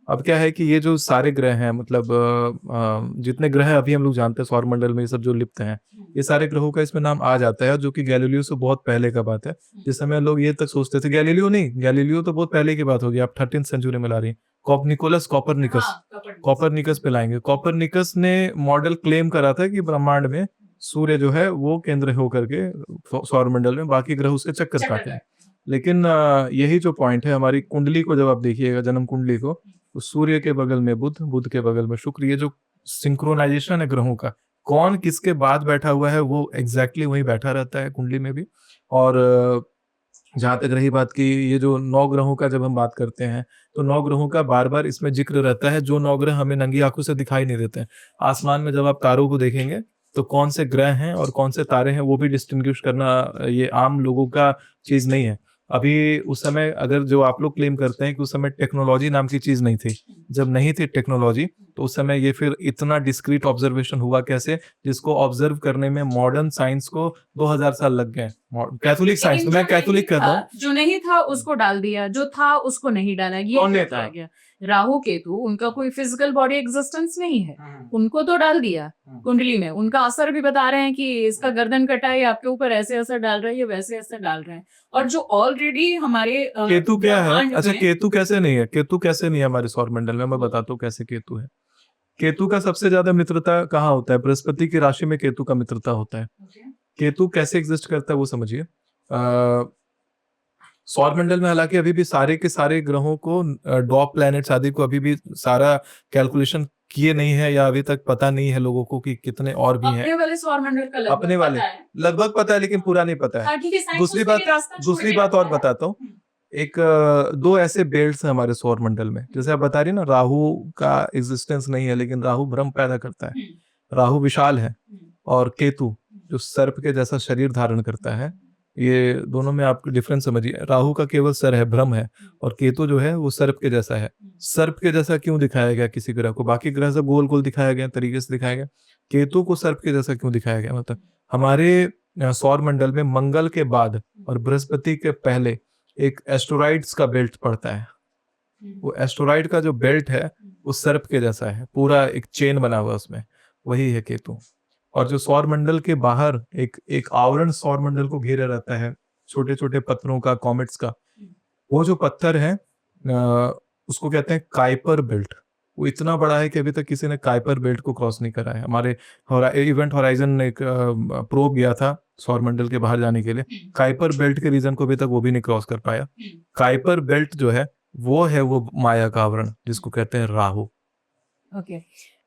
अब क्या है कि ये जो सारे ग्रह हैं, मतलब जितने ग्रह अभी हम लोग जानते हैं सौर मंडल में, ये सब जो लिप्त हैं, ये सारे ग्रहों का इसमें नाम आ जाता है, जो कि गैलीलियो से बहुत पहले का बात है। जिस समय लोग ये तक सोचते थे, गैलीलियो नहीं, गैलीलियो तो बहुत पहले की बात होगी, आप 13th सेंचुरी में ला रही हैं। निकोलस कॉपरनिकस, हाँ, कॉपरनिकस पे लाएंगे। कॉपरनिकस ने मॉडल क्लेम करा था कि ब्रह्मांड में सूर्य जो है वो केंद्र होकर के सौर मंडल में बाकी ग्रह उसके चक्कर काटे हैं। लेकिन यही जो पॉइंट है, हमारी कुंडली को जब आप देखिएगा, जन्म कुंडली को, तो सूर्य के बगल में बुध, बुध के बगल में शुक्र, ये जो सिंक्रोनाइजेशन है ग्रहों का, कौन किसके बाद बैठा हुआ है वो एग्जैक्टली वही बैठा रहता है कुंडली में भी। और जहां तक रही बात की ये जो 9 ग्रहों का जब हम बात करते हैं, तो 9 ग्रहों का बार बार इसमें जिक्र रहता है, जो 9 ग्रह हमें नंगी आंखों से दिखाई नहीं देते हैं। आसमान में जब आप तारों को देखेंगे तो कौन से ग्रह हैं और कौन से तारे हैं वो भी डिस्टिंग्विश करना ये आम लोगों का चीज नहीं है। अभी उस समय, अगर जो आप लोग क्लेम करते हैं कि उस समय टेक्नोलॉजी नाम की चीज नहीं थी, जब नहीं थी टेक्नोलॉजी, तो उस समय ये फिर इतना डिस्क्रीट ऑब्जर्वेशन हुआ कैसे, जिसको ऑब्जर्व करने में मॉडर्न साइंस को 2000 साल लग गए। कैथोलिक साइंस, मैं कैथोलिक कर रहा हूँ, जो नहीं था उसको डाल दिया, जो था उसको नहीं डाला, ये कौन नहीं बताया था? गया। राहु केतु, उनका कोई फिजिकल बॉडी एग्जिस्टेंस नहीं है, उनको तो डाल दिया कुंडली में। उनका असर भी बता रहे हैं कि इसका गर्दन कटा है, आपके ऊपर ऐसे असर डाल रहा है, ये वैसे असर डाल रहे हैं। और जो ऑलरेडी हमारे केतु क्या है? ब्रह्मांड अच्छा, में- केतु कैसे नहीं है? केतु कैसे नहीं है हमारे सौर मंडल में? मैं बताता हूँ कैसे केतु है। केतु का सबसे ज्यादा मित्रता कहाँ होता है? बृहस्पति की राशि में केतु का मित्रता होता है। केतु कैसे एग्जिस्ट करता है वो समझिए। सौर मंडल में हालांकि अभी भी सारे के सारे ग्रहों को, डॉप प्लैनेट्स आदि को अभी भी सारा कैलकुलेशन किए नहीं है, या अभी तक पता नहीं है लोगों को कि कितने और भी हैं। अपने वाले सौर मंडल का लगभग अपने वाले पता है। लगभग पता है, लेकिन पूरा नहीं पता है। हाँ, ठीक है, साइंस दूसरी उसके बात लिए रास्ता छोड़ दूसरी के बात और रखा है। बताता हूँ। एक 2 ऐसे बेल्ट्स हैं हमारे सौर मंडल में, जैसे आप बता रही ना, राहु का एग्जिस्टेंस नहीं है, लेकिन राहु भ्रम पैदा करता है। राहु विशाल है, और केतु जो सर्प के जैसा शरीर धारण करता है, ये दोनों में आप डिफरेंस समझिए। राहु का केवल सर है, भ्रम है, और केतु जो है वो सर्प के जैसा है। सर्प के जैसा क्यों दिखाया गया किसी ग्रह को? बाकी ग्रह सब गोल गोल दिखाया गया, तरीके से दिखाया गया, केतु को सर्प के जैसा क्यों दिखाया गया? मतलब हमारे सौर मंडल में मंगल के बाद और बृहस्पति के पहले एक एस्टेरॉइड्स का बेल्ट पड़ता है। वो एस्टेरॉइड का जो बेल्ट है वो सर्प के जैसा है, पूरा एक चेन बना हुआ उसमें, वही है केतु। और जो सौर मंडल के बाहर एक आवरण सौर मंडल को घेरे रहता है, छोटे छोटे पत्थरों का, कॉमेट्स का, वो जो पत्थर है उसको कहते हैं काइपर बेल्ट। वो इतना बड़ा है कि अभी तक किसी ने काइपर बेल्ट को क्रॉस नहीं करा है। हमारे इवेंट होराइजन एक प्रोब गया था सौर मंडल के बाहर जाने के लिए, काइपर बेल्ट के रीजन को अभी तक वो भी नहीं क्रॉस कर पाया। काइपर बेल्ट जो है वो माया का आवरण, जिसको कहते हैं राहु। ओके,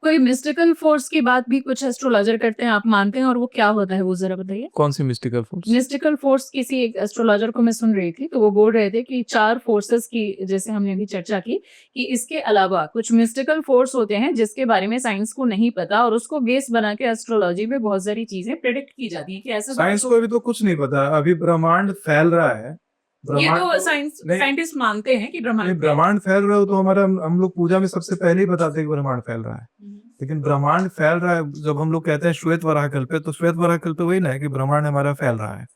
कोई मिस्टिकल फोर्स की बात भी कुछ एस्ट्रोलॉजर करते हैं, आप मानते हैं? और वो क्या होता है वो जरा बताइए। कौन सी मिस्टिकल फोर्स? मिस्टिकल फोर्स, किसी एक एस्ट्रोलॉजर को मैं सुन रही थी, तो वो बोल रहे थे कि 4 फोर्सेस की, जैसे हमने अभी चर्चा की, कि इसके अलावा कुछ मिस्टिकल फोर्स होते हैं जिसके बारे में साइंस को नहीं पता, और उसको बेस बना के एस्ट्रोलॉजी में बहुत सारी चीजें प्रेडिक्ट की जाती है कि ऐसा साइंस को अभी तो कुछ नहीं पता। अभी ब्रह्मांड फैल रहा है, ये तो ब्रह्मांड साइंटिस्ट मानते हैं कि ब्रह्मांड फैल रहा है, तो हमारा हम लोग पूजा में सबसे पहले ही बताते हैं कि ब्रह्मांड फैल रहा है। लेकिन ब्रह्मांड फैल रहा है, जब हम लोग कहते हैं श्वेत वराह कल्प, तो श्वेत वराह कल्प वही ना है कि ब्रह्मांड हमारा फैल रहा है।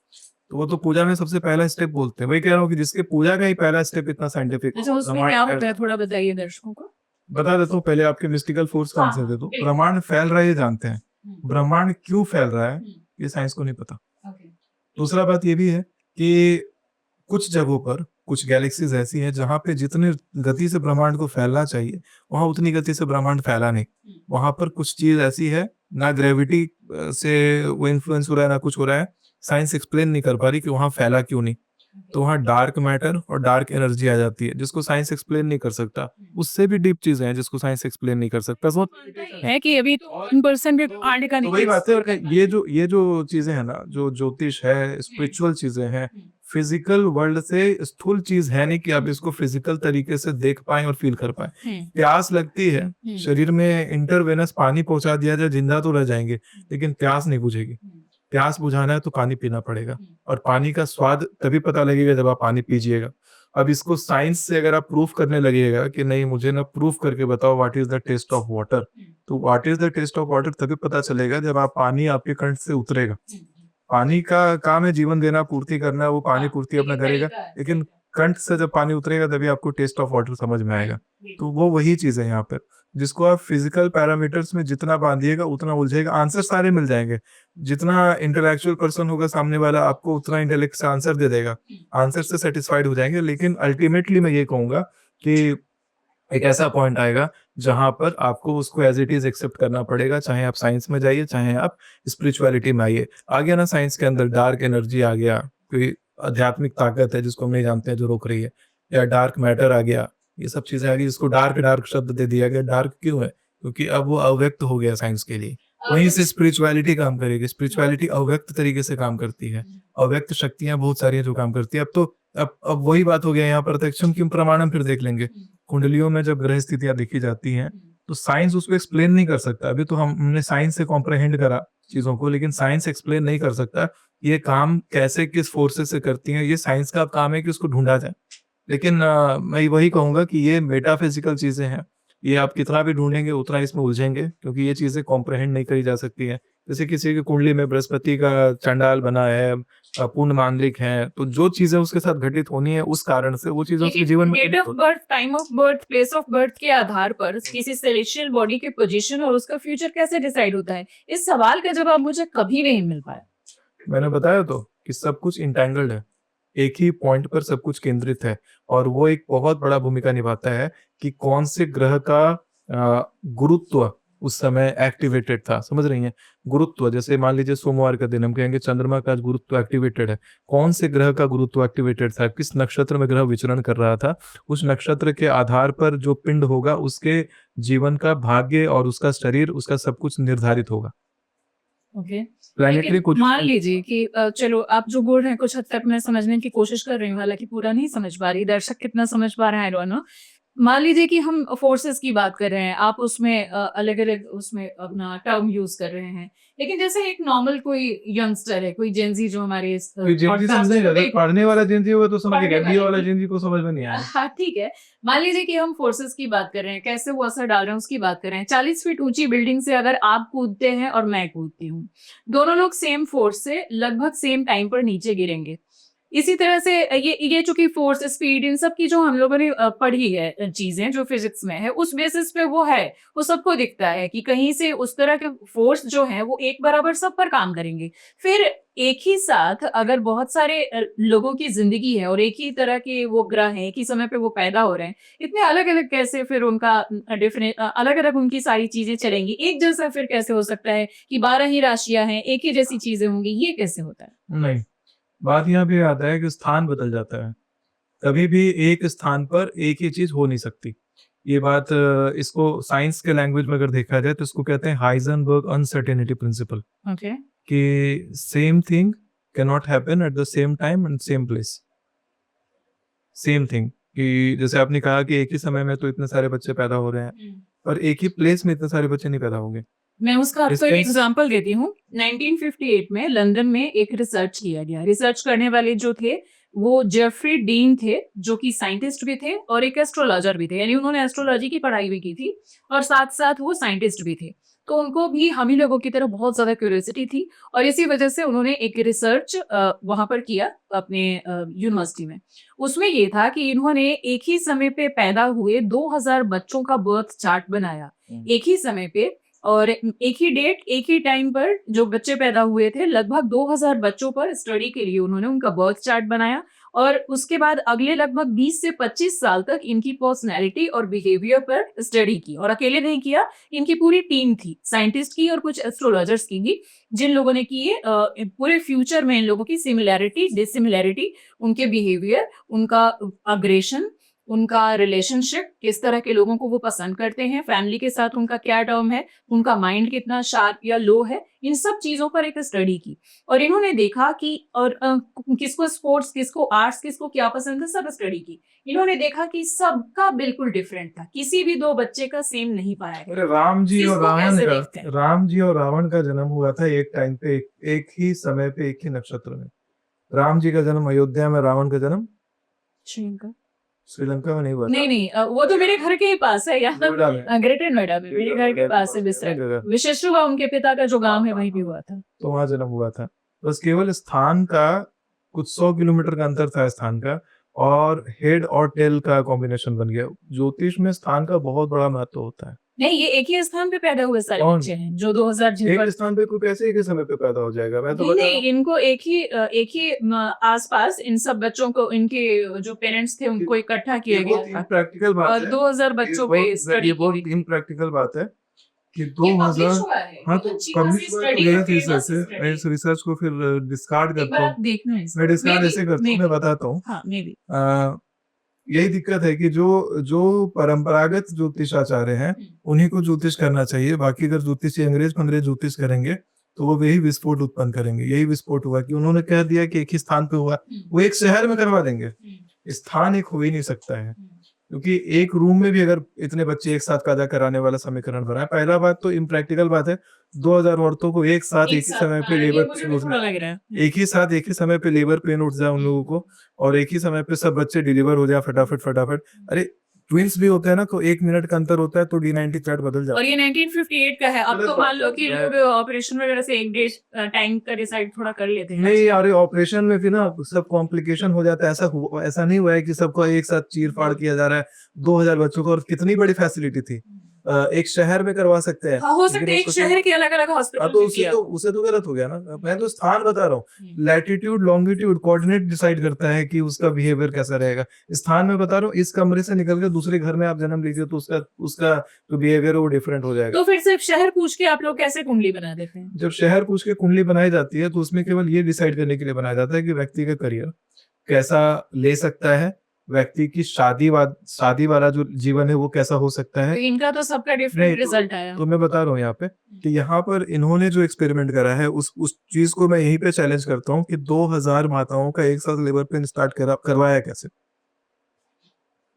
तो वो तो पूजा में सबसे पहला स्टेप बोलते हैं। वही कह रहा हूँ कि जिसके पूजा का ही पहला स्टेप इतना साइंटिफिक, अच्छा, उसमें क्या होता है थोड़ा बताइए दर्शकों को। बता देता हूँ पहले आपके मिस्टिकल फोर्स कौन से थे। तो ब्रह्मांड फैल रहा है ये जानते हैं, ब्रह्मांड क्यों फैल रहा है ये साइंस को नहीं पता। दूसरा बात ये भी है कि कुछ जगहों पर कुछ गैलेक्सीज ऐसी हैं जहां पे जितने गति से ब्रह्मांड को फैलना चाहिए वहां उतनी गति से ब्रह्मांड फैला नहीं। वहां पर कुछ चीज ऐसी है, ना ग्रेविटी से वो इन्फ्लुएंस हो रहा है ना कुछ हो रहा है, साइंस एक्सप्लेन नहीं कर पा रही कि वहां फैला क्यों नहीं। तो वहाँ डार्क मैटर और डार्क एनर्जी आ जाती है जिसको साइंस एक्सप्लेन नहीं कर सकता। उससे भी डीप चीजें हैं जिसको साइंस एक्सप्लेन नहीं कर सकता। So, है कि अभी तो 1% भी ब्रह्मांड का तो नहीं वही बात है। और ये जो चीजें हैं ना, जो ज्योतिष है, स्पिरिचुअल चीजें हैं, फिजिकल वर्ल्ड से स्थूल चीज है नहीं कि आप इसको फिजिकल तरीके से देख पाए और फील कर पाए। प्यास लगती है, शरीर में इंटरवेनस पानी पहुंचा दिया जाए जिंदा तो रह जाएंगे, लेकिन प्यास नहीं बुझेगी। प्यास बुझाना है तो पानी पीना पड़ेगा, और पानी का स्वाद तभी पता लगेगा जब आप पानी पीजिएगा। अब इसको साइंस से अगर आप प्रूफ करने लगिएगा कि नहीं मुझे ना प्रूफ करके बताओ what is the test of water, तो what is the test of water तभी पता चलेगा जब आप पानी आपके कंठ से उतरेगा। पानी का काम है जीवन देना, पूर्ति करना, वो पानी पूर्ति अपना करेगा, लेकिन कंठ से जब पानी उतरेगा तभी आपको टेस्ट ऑफ वाटर समझ में आएगा। तो वो वही चीज है यहाँ पर, जिसको आप फिजिकल पैरामीटर्स में जितना बांधिएगा उतना उलझेगा। आंसर सारे मिल जाएंगे, जितना इंटेलेक्चुअल पर्सन होगा सामने वाला आपको उतना इंटेलेक्ट से आंसर दे देगा, आंसर से सेटिस्फाइड हो जाएंगे। लेकिन अल्टीमेटली मैं ये कहूंगा कि एक ऐसा पॉइंट आएगा जहां पर आपको उसको एज इट इज एक्सेप्ट करना पड़ेगा, चाहे आप साइंस में जाइए चाहे आप स्पिरिचुअलिटी में आइए। आ गया ना साइंस के अंदर डार्क एनर्जी आ गया, कोई आध्यात्मिक ताकत है जिसको हम नहीं जानते हैं जो रोक रही है, या डार्क मैटर आ गया, ये सब चीजें आ गई जिसको डार्क शब्द दे दिया गया। डार्क क्यों है? क्योंकि अब वो अव्यक्त हो गया साइंस के लिए। वहीं से स्पिरिचुअलिटी काम करेगी। स्पिरिचुअलिटी अव्यक्त तरीके से काम करती है, अव्यक्त शक्तियां बहुत सारी हैं जो काम करती है। अब वही बात हो गया यहाँ प्रत्यक्षम किम प्रमाणम फिर देख लेंगे। कुंडलियों में जब ग्रह स्थितियां देखी जाती हैं तो साइंस उसको एक्सप्लेन नहीं कर सकता। अभी तो हमने साइंस से कॉम्प्रहेंड करा चीजों को, लेकिन साइंस एक्सप्लेन नहीं कर सकता ये काम कैसे किस फोर्सेस से करती हैं। ये साइंस का काम है कि उसको ढूंढा जाए। लेकिन मैं वही कहूंगा कि ये मेटाफिजिकल चीजें हैं, ये आप कितना भी ढूंढेंगे उतना इसमें उलझेंगे, क्योंकि ये चीजें कॉम्प्रहेंड नहीं करी जा सकती हैं। जैसे किसी की कुंडली में बृहस्पति का चंडाल बना है, पूर्ण मांगलिक है, तो जो चीजें उसके साथ घटित होनी है उस कारण से वो चीजें उसके जीवन में date of birth, time of birth, place of birth के आधार पर किसी सेलेस्टियल बॉडी के पोजीशन और उसका फ्यूचर कैसे डिसाइड होता है, इस सवाल का जवाब मुझे कभी नहीं मिल पाया। मैंने बताया तो कि सब कुछ इंटैंगल्ड है, एक ही पॉइंट पर सब कुछ केंद्रित है, और वो एक बहुत बड़ा भूमिका निभाता है कि कौन से ग्रह का गुरुत्व उस समय एक्टिवेटेड था। समझ रही हैं? गुरुत्व, जैसे मान लीजिए सोमवार का दिन हम कहेंगे चंद्रमा का गुरुत्व एक्टिवेटेड है। कौन से ग्रह का गुरुत्व एक्टिवेटेड था, किस नक्षत्र में ग्रह विचरण कर रहा था, उस नक्षत्र के आधार पर जो पिंड होगा उसके जीवन का भाग्य और उसका शरीर, उसका सब कुछ निर्धारित होगा। ओके, प्लैनेटरी कुछ मान लीजिए कि चलो आप जो बोल रहे हैं कुछ हद तक मैं समझने की कोशिश कर रही हूँ, हालांकि पूरा नहीं समझ पा रही, दर्शक कितना समझ पा रहे हैं आई डोंट नो। मान लीजिए कि हम फोर्सेस की बात कर रहे हैं, आप उसमें अलग अलग उसमें अपना टर्म यूज कर रहे हैं, लेकिन जैसे एक नॉर्मल कोई यंगस्टर है, कोई जेंजी जो हमारे पढ़ने वाला जेंजी होगा तो समझेगा, बी वाला जेंजी को समझ में नहीं आया। हाँ ठीक है, मान लीजिए कि हम फोर्सेस की बात कर रहे हैं, कैसे वो असर डाल रहे हैं उसकी बात कर रहे हैं। 40 फीट ऊंची बिल्डिंग से अगर आप कूदते हैं और मैं कूदती हूँ, दोनों लोग सेम फोर्स से लगभग सेम टाइम पर नीचे गिरेंगे। इसी तरह से ये चूंकि फोर्स, स्पीड, इन सब की जो हम लोगों ने पढ़ी है चीजें जो फिजिक्स में है, उस बेसिस पे वो है, वो सबको दिखता है कि कहीं से उस तरह के फोर्स जो है वो एक बराबर सब पर काम करेंगे। फिर एक ही साथ अगर बहुत सारे लोगों की जिंदगी है और एक ही तरह के वो ग्रह हैं, एक ही समय पे वो पैदा हो रहे हैं, इतने अलग अलग कैसे फिर उनका अलग अलग उनकी सारी चीजें चलेंगी? एक जैसा फिर कैसे हो सकता है कि 12 ही राशियां हैं, एक ही जैसी चीजें होंगी? ये कैसे होता है? नहीं, बात यहाँ पे आता है कि स्थान बदल जाता है। कभी भी एक स्थान पर एक ही चीज हो नहीं सकती। ये बात इसको साइंस के लैंग्वेज में अगर देखा जाए तो इसको कहते हैं हाइजेनबर्ग अनसर्टेनिटी प्रिंसिपल। ओके, कि same thing can not happen at the same time and same place. Same thing कि जैसे आपने कहा कि एक ही समय में तो इतने सारे बच्चे पैदा हो रहे हैं, पर एक ही प्लेस में इतने सारे बच्चे नहीं पैदा होंगे। मैं उसका आपको एक एग्जांपल देती हूँ। 1958 में लंदन में एक रिसर्च किया गया। रिसर्च करने वाले जो थे वो जेफरी डीन थे, जो कि साइंटिस्ट भी थे और एक एस्ट्रोलॉजर भी थे, यानी उन्होंने एस्ट्रोलॉजी की पढ़ाई भी की थी और साथ साथ वो साइंटिस्ट भी थे। तो उनको भी हम ही लोगों की तरह बहुत ज़्यादा क्यूरियोसिटी थी और इसी वजह से उन्होंने एक रिसर्च वहाँ पर किया अपने यूनिवर्सिटी में। उसमें ये था कि इन्होंने एक ही समय पे पैदा हुए 2000 बच्चों का बर्थ चार्ट बनाया, एक ही समय पे और एक ही डेट, एक ही टाइम पर जो बच्चे पैदा हुए थे, लगभग 2000 बच्चों पर स्टडी के लिए उन्होंने उनका बर्थ चार्ट बनाया और उसके बाद अगले लगभग 20 से 25 साल तक इनकी पर्सनैलिटी और बिहेवियर पर स्टडी की और अकेले नहीं किया, इनकी पूरी टीम थी, साइंटिस्ट की और कुछ एस्ट्रोलॉजर्स की भी, जिन लोगों ने की ये पूरे फ्यूचर में इन लोगों की सिमिलैरिटी, डिसिमिलैरिटी, उनके बिहेवियर, उनका अग्रेशन, उनका रिलेशनशिप, किस तरह के लोगों को वो पसंद करते हैं, फैमिली के साथ उनका क्या टर्म है, उनका माइंड कितना शार्प या लो है, इन सब चीजों पर एक स्टडी की और इन्होंने देखा कि और किसको स्पोर्ट्स, किसको आर्ट्स, किसको क्या पसंद है, सब स्टडी की। इन्होंने देखा कि सबका बिल्कुल डिफरेंट था, किसी भी दो बच्चे का सेम नहीं पाया गया। अरे राम जी और इसको रावण कैसे का देखते हैं? राम जी और रावण का जन्म हुआ था एक टाइम पे, एक ही समय पे, एक ही नक्षत्र में। राम जी का जन्म अयोध्या में, रावण का जन्म श्रीलंका? श्रीलंका में नहीं हुआ था। नहीं नहीं, वो तो मेरे घर के ही पास है, यहाँ नोएडा में। ग्रेटर नोएडा में, मेरे घर के पास है बिसरा। विशेषरुआ उनके पिता का जो गांव है वहीं भी हुआ था। तो वहां जन्म हुआ था। बस केवल स्थान का कुछ 100 किलोमीटर का अंतर था स्थान का, और हेड और टेल का कॉम्बिनेशन बन गया। ज्योतिष में स्थान का बहुत बड़ा महत्व होता है। नहीं, ये एक ही स्थान पे पैदा हुए सारे कौन? बच्चे हैं जो 2000 जिन एक पर स्थान पे कोई कैसे एक ही समय पे पैदा हो जाएगा? मैं तो नहीं बता नहीं, इनको एक ही आसपास इन सब बच्चों को, इनके जो पेरेंट्स थे उनको इकट्ठा किया गया था प्रैक्टिकल बात और है। 2000 बच्चों पे स्टडी ये बहुत इम्प्रैक्टिकल बात है कि ये 2000 पब्लिश हुआ है, हाँ, ये तो अच्छी खासी पब्लिश हुआ है तो study है, गलत रिसर्च famous है। study मैं इस रिसर्च को फिर डिस्कार्ड एक करता बार हूँ। आप देखना इसको। मैं डिस्कार्ड Maybe, ऐसे करता हूँ, maybe, मैं बताता हूँ। हाँ मे बी। यही दिक्कत है कि जो जो परंपरागत ज्योतिषाचार्य हैं उन्हीं को ज्योतिष करना चाहिए। बाकी अगर ज्योतिषी अंग्रेज पंग्रेज ज्योतिष करेंगे तो वो वही विस्फोट उत्पन्न करेंगे। यही विस्फोट हुआ कि उन्होंने कह दिया कि एक ही स्थान पे हुआ, वो एक शहर में करवा देंगे। स्थान एक हो ही नहीं सकता है, क्योंकि एक रूम में भी अगर इतने बच्चे एक साथ पैदा कराने वाला समीकरण बना है। पहला बात तो इम्प्रैक्टिकल बात है, 2000 औरतों को एक साथ एक ही समय पे लेबर पेन थोड़ा लग रहा है। एक ही साथ एक ही समय पे लेबर पेन उठ जाए उन लोगों को, और एक ही समय पे सब बच्चे डिलीवर हो जाए फटाफट फटाफट। अरे ट्विंस भी होते हैं ना, तो 1 मिनट का अंतर होता है तो D90 फ्लैट बदल जाता और है। ये 1958 का है। अब तो मान लो कि मैं- लोग ऑपरेशन वगैरह से एक डेज टाइम का डिसाइड थोड़ा कर लेते हैं। नहीं, अरे ऑपरेशन में फिर ना सब कॉम्प्लिकेशन हो जाता है। ऐसा नहीं हुआ है कि सबको एक साथ चीर फाड़ किया जा रहा है 2000 बच्चों को। और कितनी बड़ी फैसिलिटी थी, एक शहर में करवा सकते हैं। हाँ, हो सकता लेकिन है एक उसको- शहर के अलग अलग हाँ, हॉस्पिटल तो में उसे किया। तो उसे तो गलत हो गया ना। मैं तो स्थान बता रहा हूँ, लैटिट्यूड लॉन्गिट्यूड कोऑर्डिनेट डिसाइड करता है कि उसका बिहेवियर कैसा रहेगा। स्थान में बता रहा हूँ, इस कमरे से निकल के दूसरे घर में आप जन्म लीजिए तो उसका उसका जो बिहेवियर है वो डिफरेंट हो जाएगा। तो फिर सिर्फ शहर पूछ के आप लोग कैसे कुंडली बना देते हैं? जब शहर पूछ के कुंडली बनाई जाती है तो उसमें केवल ये डिसाइड करने के लिए बनाया जाता है कि व्यक्ति का करियर कैसा ले सकता है, व्यक्ति की शादी वाला जो जीवन है वो कैसा हो सकता तो है। इनका तो सबका नहीं, डिफरेंट रिजल्ट आया। तो मैं बता रहा हूँ यहाँ पे कि यहाँ पर इन्होंने जो एक्सपेरिमेंट करा है उस चीज को मैं यहीं पे चैलेंज करता हूँ कि 2000 माताओं का एक साथ लेबर पेन स्टार्ट करवाया कैसे।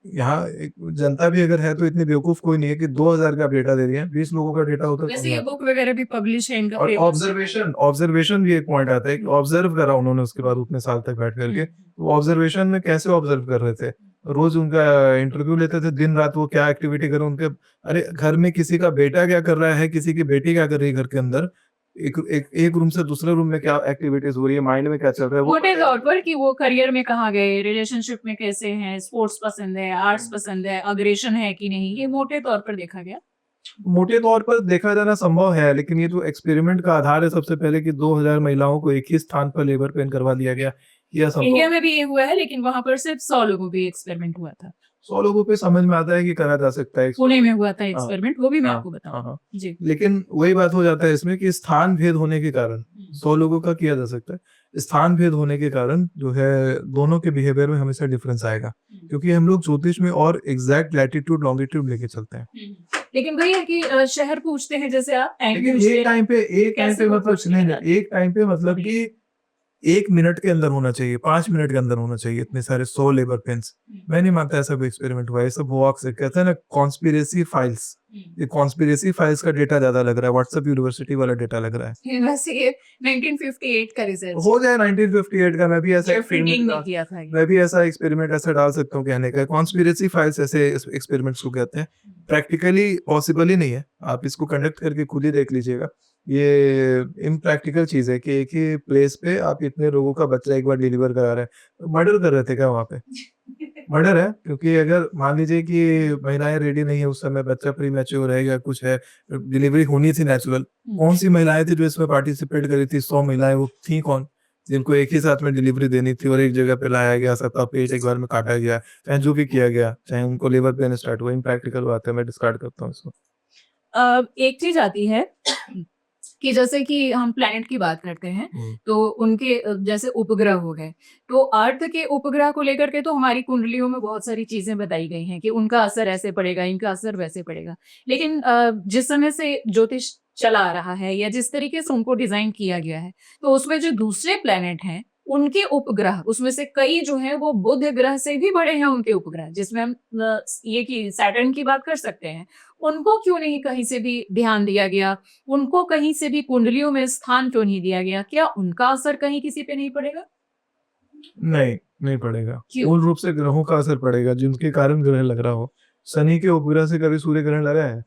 यहाँ एक जनता भी अगर है तो इतनी बेवकूफ कोई नहीं है कि 2000 का डेटा दे दिया, 20 लोगों का डेटा होता वैसे ये है। बुक वगैरह भी पब्लिश है इनका। और famous। ऑब्जर्वेशन भी एक पॉइंट आता है कि ऑब्जर्व करा उन्होंने उसके बाद उतने साल तक बैठ करके। वो ऑब्जर्वेशन में कैसे ऑब्जर्व कर रहे थे, रोज उनका इंटरव्यू लेते थे, दिन रात वो क्या एक्टिविटी कर रहे उनके। अरे घर में किसी का बेटा क्या कर रहा है, किसी की बेटी क्या कर रही है घर के अंदर, एक रूम से दूसरे रूम में क्या एक्टिविटीज हो रही है, माइंड में क्या चल रहा है, वो मोटे तौर पर कि वो करियर में कहाँ गए, रिलेशनशिप में कैसे हैं, स्पोर्ट्स पसंद है, आर्ट्स पसंद है, अग्रेशन है कि नहीं, ये मोटे तौर पर देखा गया। मोटे तौर पर देखा जाना संभव है। लेकिन ये जो एक्सपेरिमेंट का आधार है सबसे पहले कि 2000 महिलाओं को एक ही स्थान पर लेबर पेन करवा दिया गया, यह संभव। इंडिया में भी ये हुआ है, लेकिन वहां पर सिर्फ 100 लोगों पे एक्सपेरिमेंट हुआ था। 100 लोगों पे समझ में आता है कि करा जा सकता है। पुणे में हुआ था एक्सपेरिमेंट, वो भी मैं हाँ, आपको बताऊं। हाँ, हाँ। जी। लेकिन वही बात हो जाता है इसमें कि स्थान भेद होने के कारण 100 लोगों का किया जा सकता है। स्थान भेद होने के कारण जो है दोनों के बिहेवियर में हमेशा डिफरेंस आएगा, क्योंकि हम लोग ज्योतिष में और एग्जैक्ट लैटिट्यूड लॉन्गिट्यूड लेके चलते हैं। लेकिन वही है कि शहर पूछते हैं जैसे आप लेकिन एक टाइम पे कैसे मतलब पूछते नहीं, हैं? एक टाइम पे मतलब कि 1 मिनट के अंदर होना चाहिए, 5 मिनट के अंदर होना चाहिए इतने सारे 100 लेबर पेन्स। मैं नहीं मानता ऐसा कोई एक्सपेरिमेंट हुआ है, ये सब होक्स है। कहते हैं ना कॉन्स्पिरेसी फाइल्स, ये कॉन्स्पिरेसी फाइल्स का डेटा ज्यादा लग रहा है, व्हाट्सएप यूनिवर्सिटी वाला डेटा लग रहा है। वैसे ये 1958 का रिसर्च हो जाए 1958 का, मैं भी ऐसा फिटिंग नहीं किया था ये। मैं भी ऐसा एक्सपेरिमेंट ऐसा डाल सकता हूँ कहने का। कॉन्स्पिरेसी फाइल्स ऐसे एक्सपेरिमेंट्स को कहते हैं। प्रैक्टिकली पॉसिबल ही नहीं है, आप इसको कंडक्ट करके खुद ही देख लीजिएगा। ये इम्प्रैक्टिकल चीज है कि एक ही प्लेस पे आप इतने लोगों का बच्चा एक बार डिलीवर करा रहे हैं। मर्डर कर रहे थे क्या वहाँ पे? मर्डर है, क्योंकि अगर मान लीजिए कि महिलाएं रेडी नहीं है उस समय, बच्चा प्री मैच्योर है या कुछ है, डिलीवरी होनी थी नेचुरल, कौन सी महिलाएं थी जो इसमें पार्टिसिपेट करी थी? 100 महिलाएं, वो थी कौन जिनको एक ही साथ में डिलीवरी देनी थी और एक जगह पे लाया गया, सबका पेट एक बार में काटा गया, चाहे जो भी किया गया, चाहे उनको लेबर पेन स्टार्ट हुआ। इम्प्रैक्टिकल बात है, मैं डिस्कार्ड करता हूँ इसको। एक चीज आती है कि जैसे कि हम प्लैनेट की बात करते हैं तो उनके जैसे उपग्रह हो गए, तो अर्थ के उपग्रह को लेकर के तो हमारी कुंडलियों में बहुत सारी चीजें बताई गई हैं कि उनका असर ऐसे पड़ेगा, इनका असर वैसे पड़ेगा। लेकिन जिस समय से ज्योतिष चला आ रहा है या जिस तरीके से उनको डिजाइन किया गया है, तो उसमें जो दूसरे प्लैनेट हैं उनके उपग्रह, उसमें से कई जो है वो बुध ग्रह से भी बड़े हैं उनके उपग्रह, जिसमें हम ये कि सैटर्न की बात कर सकते हैं। उनको क्यों नहीं कहीं से भी ध्यान दिया गया? उनको कहीं से भी कुंडलियों में स्थान क्यों नहीं दिया गया? क्या उनका असर कहीं किसी पे नहीं पड़ेगा? नहीं, नहीं पड़ेगा। क्यों? मूल रूप से ग्रहों का असर पड़ेगा जिनके कारण ग्रह लग रहा हो। शनि के उपग्रह से कभी सूर्य ग्रहण लगा है?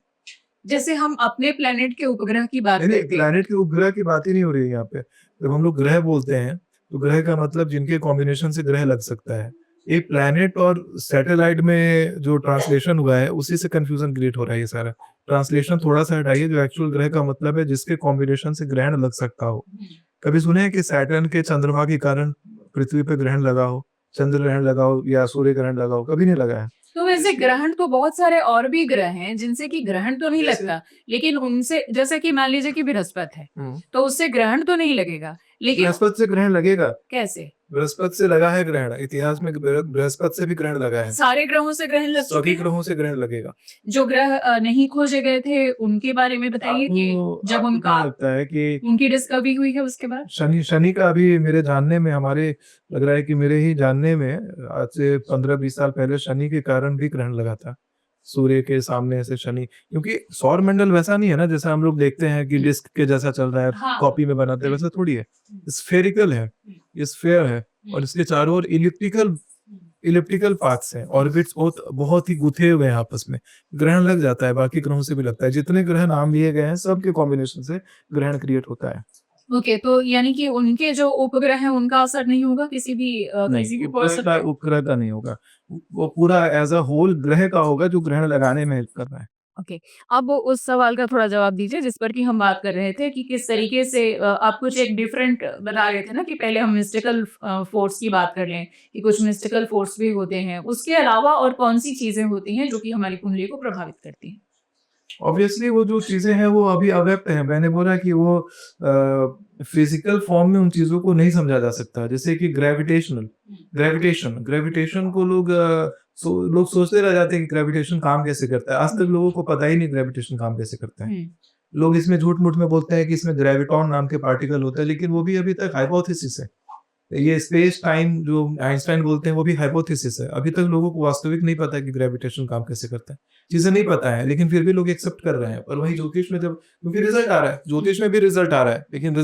जैसे हम अपने प्लेनेट के उपग्रह की बात नहीं, करते हैं। प्लैनेट के उपग्रह की बात ही नहीं हो रही है यहाँ पे। जब हम लोग ग्रह बोलते हैं तो ग्रह का मतलब जिनके कॉम्बिनेशन से ग्रह लग सकता है। एक प्लैनेट और सैटेलाइट में जो ट्रांसलेशन हुआ है उसी से कंफ्यूजन क्रिएट हो रहा है ये सारा। ट्रांसलेशन थोड़ा सा हटाइए, जो एक्चुअल ग्रह का मतलब है जिसके कॉम्बिनेशन से ग्रहण लग सकता हो। कभी सुने हैं कि सैटर्न के चंद्रमा के कारण पृथ्वी पे ग्रहण लगा हो, चंद्र ग्रहण लगा हो या सूर्य ग्रहण लगा हो? कभी नहीं लगा है। तो वैसे ग्रहण तो बहुत सारे और भी ग्रह हैं जिनसे कि ग्रहण तो नहीं लगता, लेकिन उनसे जैसे कि मान लीजिए कि बृहस्पति है तो उससे ग्रहण तो नहीं लगेगा, लेकिन बृहस्पति से ग्रहण लगेगा। कैसे? बृहस्पति से लगा है ग्रहण, इतिहास में बृहस्पति से भी ग्रहण लगा है। सारे ग्रहों से ग्रहण लग चुके सभी हैं। ग्रहों से ग्रहण लगेगा। जो ग्रह नहीं खोजे गए थे उनके बारे में बताइए कि जब आपको उनका क्या लगता है कि उनकी डिस्कवरी हुई है उसके बाद? शनि का अभी मेरे जानने में, हमारे लग रहा है कि मेरे ही जानने में आज से 15-20 साल पहले शनि के कारण भी ग्रहण लगा था। सूर्य के सामने ऐसे शनि, क्योंकि सौर मंडल वैसा नहीं है ना जैसा हम लोग देखते हैं कि डिस्क के जैसा चल रहा है, हाँ। कॉपी में बनाते हैं, वैसा थोड़ी है। स्फेरिकल है, ये स्फेयर है और इसके चारों ओर इलिप्टिकल पाथ्स हैं, ऑर्बिट्स बहुत ही गुथे हुए हैं आपस में। ग्रहण लग जाता है, बाकी ग्रहों से भी लगता है। जितने ग्रह नाम लिए गए हैं सबके कॉम्बिनेशन से ग्रहण क्रिएट होता है। ओके, तो यानी कि उनके जो उपग्रह हैं उनका असर नहीं होगा किसी भी पर्सन पे? उपग्रह का नहीं होगा, वो पूरा एज अ होल ग्रह का होगा जो ग्रहण लगाने में हेल्प कर रहा है। ओके, अब उस सवाल का थोड़ा जवाब दीजिए जिस पर कि हम बात कर रहे थे कि किस तरीके से आप कुछ एक डिफरेंट बता रहे थे ना कि पहले हम मिस्टिकल फोर्स की बात कर रहे हैं कि कुछ मिस्टिकल फोर्स भी होते हैं, उसके अलावा और कौन सी चीजें होती हैं जो कि हमारी कुंडली को प्रभावित करती हैं? ऑब्वियसली वो जो चीजें हैं वो अभी अव्यक्त हैं। मैंने बोला कि वो फिजिकल फॉर्म में उन चीजों को नहीं समझा जा सकता, जैसे कि ग्रेविटेशन को लोग सोचते रह जाते हैं कि ग्रेविटेशन काम कैसे करता है। आज तक लोगों को पता ही नहीं ग्रेविटेशन काम कैसे करता है। लोग इसमें झूठ मूठ में बोलते हैं कि इसमें ग्रेविटॉन नाम के पार्टिकल होता है, लेकिन वो भी अभी तक हाइपोथेसिस है। ये स्पेस टाइम जो आइंस्टाइन बोलते हैं वो भी हाइपोथेसिस है। अभी तक लोगों को वास्तविक नहीं पता कि ग्रेविटेशन काम कैसे करता है, चीजें नहीं पता है, लेकिन फिर भी लोग एक्सेप्ट कर रहे हैं। और वही ज्योतिष में जब क्योंकि रिजल्ट आ रहा है, ज्योतिष में भी रिजल्ट आ रहा है, लेकिन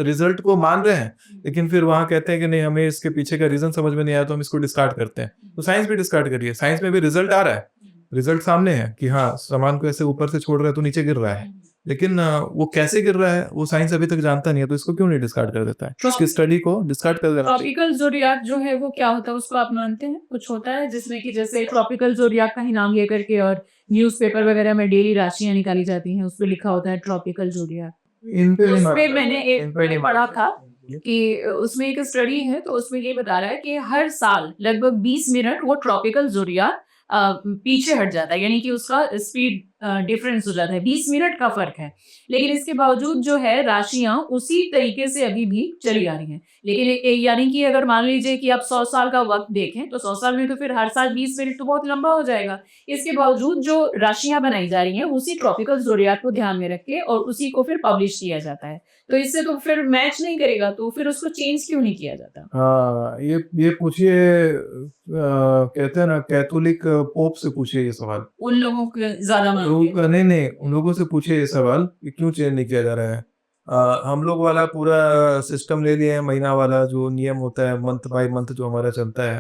रिजल्ट को मान रहे हैं, लेकिन फिर वहां कहते हैं कि नहीं हमें इसके पीछे का रीजन समझ में नहीं आया तो हम इसको डिस्कार्ड करते हैं। तो साइंस भी डिस्कार्ड करिए, साइंस में भी रिजल्ट आ रहा है, रिजल्ट सामने है कि हाँ सामान को ऐसे ऊपर से छोड़ रहे हैं तो नीचे गिर रहा है, लेकिन वो कैसे गिर रहा है वो साइंस अभी तक जानता नहीं है। तो इसको क्यों नहीं डिस्कार्ड कर देता है, इसकी स्टडी को डिस्कार्ड कर देना चाहिए। ट्रॉपिकल ज़ोडियाक जो है वो क्या होता है, उसको आप मानते हैं? कुछ होता है जिसमें कि जैसे ट्रॉपिकल ज़ोडियाक का ही नाम ये करके और न्यूज़पेपर वगैरह में डेली राशियां निकाली जाती हैं, उस पे लिखा होता है ट्रॉपिकल ज़ोडियाक। इन पे नहीं उस पे मानता। मैंने इन पे नहीं एक पढ़ा मानता। था कि उसमें एक स्टडी है तो उसमें ये बता रहा है कि हर साल लगभग 20 मिनट वो ट्रॉपिकल ज़ोडियाक पीछे हट जाता है, यानी कि उसका स्पीड डिफरेंस हो जाता है, 20 मिनट का फर्क है। लेकिन इसके बावजूद जो है राशियां उसी तरीके से अभी भी चली आ रही हैं। लेकिन यानी कि अगर मान लीजिए कि आप 100 साल का वक्त देखें तो 100 साल में तो फिर हर साल 20 मिनट तो बहुत लंबा हो जाएगा। इसके बावजूद जो राशियां बनाई जा रही हैं उसी ट्रॉपिकल ज़ोडियाक को ध्यान में रख के और उसी को फिर पब्लिश किया जाता है, तो इससे तो फिर मैच नहीं करेगा, तो फिर उसको चेंज क्यों नहीं किया जाता? हाँ, ये पूछिए, कहते हैं ना कैथोलिक पोप से पूछिए ये सवाल। उन लोगों को ज्यादा तो नहीं नहीं उन लोगों से पूछे ये सवाल कि क्यों चेंज नहीं किया जा रहा है। हम लोग वाला पूरा सिस्टम ले लिए हैं, महीना वाला जो नियम होता है, मंथ बाय मंथ जो हमारा चलता है।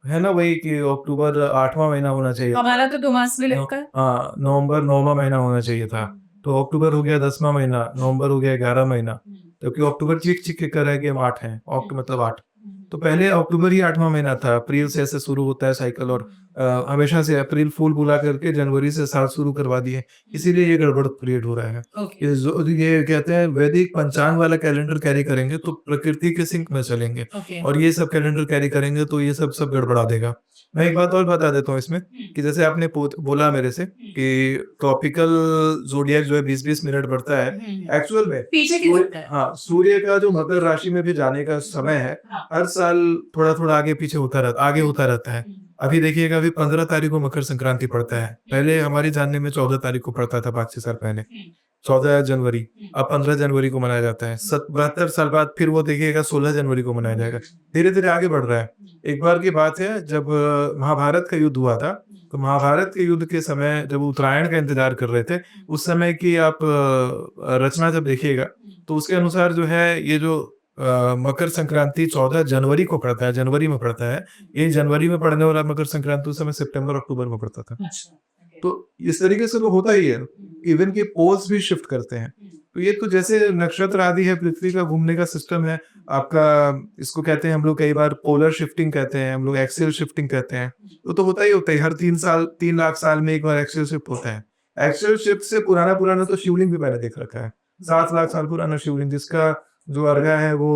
है ना वही कि अक्टूबर 8वां महीना होना चाहिए। हमारा तो 2 मास में लगता है। हाँ, नवंबर 9वां महीना होना चाहिए था। तो अक्टूबर हो गया 10वां महीना, नवंबर हो गया 11 महीना, क्योंकि अक्टूबर चिक चिक कर रहा है कि हम 8 हैं, मतलब 8। तो पहले अक्टूबर ही 8वां महीना था, अप्रैल से ऐसे शुरू होता है साइकिल, और हमेशा से अप्रैल फूल बुला करके जनवरी से साल शुरू करवा दिए, इसीलिए ये गड़बड़ क्रिएट हो रहा है। ओके। ये कहते हैं वैदिक पंचांग वाला कैलेंडर कैरी करेंगे तो प्रकृति के सिंक में चलेंगे, ओके। और ये सब कैलेंडर कैरी करेंगे तो ये सब गड़बड़ा देगा। मैं एक बात और बता देता हूँ इसमें कि जैसे आपने बोला मेरे से कि ट्रॉपिकल ज़ोडिएक जो है 20-20 मिनट बढ़ता है, एक्चुअल में पीछे की सूर्य तरफ है। हाँ, सूर्य का जो मकर राशि में भी जाने का समय है, हर साल थोड़ा-थोड़ा आगे पीछे आगे होता रहता है। अभी देखिएगा, अभी 15 तारीख को मकर संक्रांति पड़ता है। पहले हमारे जानने में 14 तारीख को पड़ता था 5-6 साल पहले, 14 जनवरी। अब 15 जनवरी को मनाया जाता है। 72 साल बाद फिर वो देखिएगा 16 जनवरी को मनाया जाएगा। धीरे-धीरे आगे बढ़ रहा है। एक बार की बात है, जब महाभारत का युद्ध हुआ था, तो महाभारत के युद्ध के समय जब उत्तरायण का इंतजार कर रहे थे, उस समय की आप रचना जब देखिएगा तो उसके अनुसार जो है ये जो मकर संक्रांति 14 जनवरी को पड़ता है, जनवरी में पड़ता है। ये जनवरी में पड़ने वाला मकर संक्रांति उस समय सितंबर अक्टूबर में पड़ता था। तो इस तरीके से तो होता ही है। इवन के पोल्स भी शिफ्ट करते हैं। तो ये तो जैसे नक्षत्र आदि है, पृथ्वी का घूमने का सिस्टम है आपका, इसको कहते हैं हम लोग कई बार पोलर शिफ्टिंग कहते हैं, हम लोग एक्सियल शिफ्टिंग कहते हैं। तो होता ही होता है, हर 3 लाख साल में एक बार एक्सियल शिफ्ट होता है। एक्सियल शिफ्ट से पुराना तो शिवलिंग भी मैंने देख रखा है, 7 लाख साल पुराना शिवलिंग, जिसका जो अर्घा है वो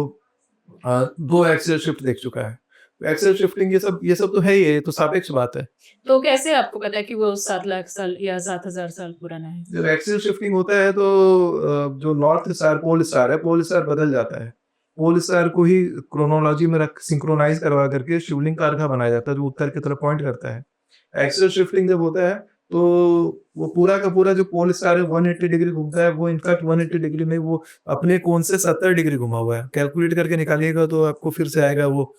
2 एक्सियल शिफ्ट देख चुका है। एक्सियल शिफ्टिंग ये सब तो है ही है, ये तो सापेक्ष बात है। तो कैसे आपको पता है कि वो 7 लाख साल या 7,000 साल पुराना है? जब एक्सियल शिफ्टिंग होता है तो जो नॉर्थ स्टार पोल स्टार है, पोल स्टार बदल जाता है। पोल स्टार को ही क्रोनोलॉजी में रख सिंक्रोनाइज करवा करके शिवलिंग का अर्घा बनाया जाता है, जो उत्तर की तरफ पॉइंट करता है। एक्सियल शिफ्टिंग जब होता है तो वो पूरा का पूरा जो पोल स्टार है 180 डिग्री घूमता है। वो इनफैक्ट 180 डिग्री में वो अपने कोण से 70 डिग्री घुमा हुआ है। कैलकुलेट करके निकालिएगा तो आपको फिर से आएगा वो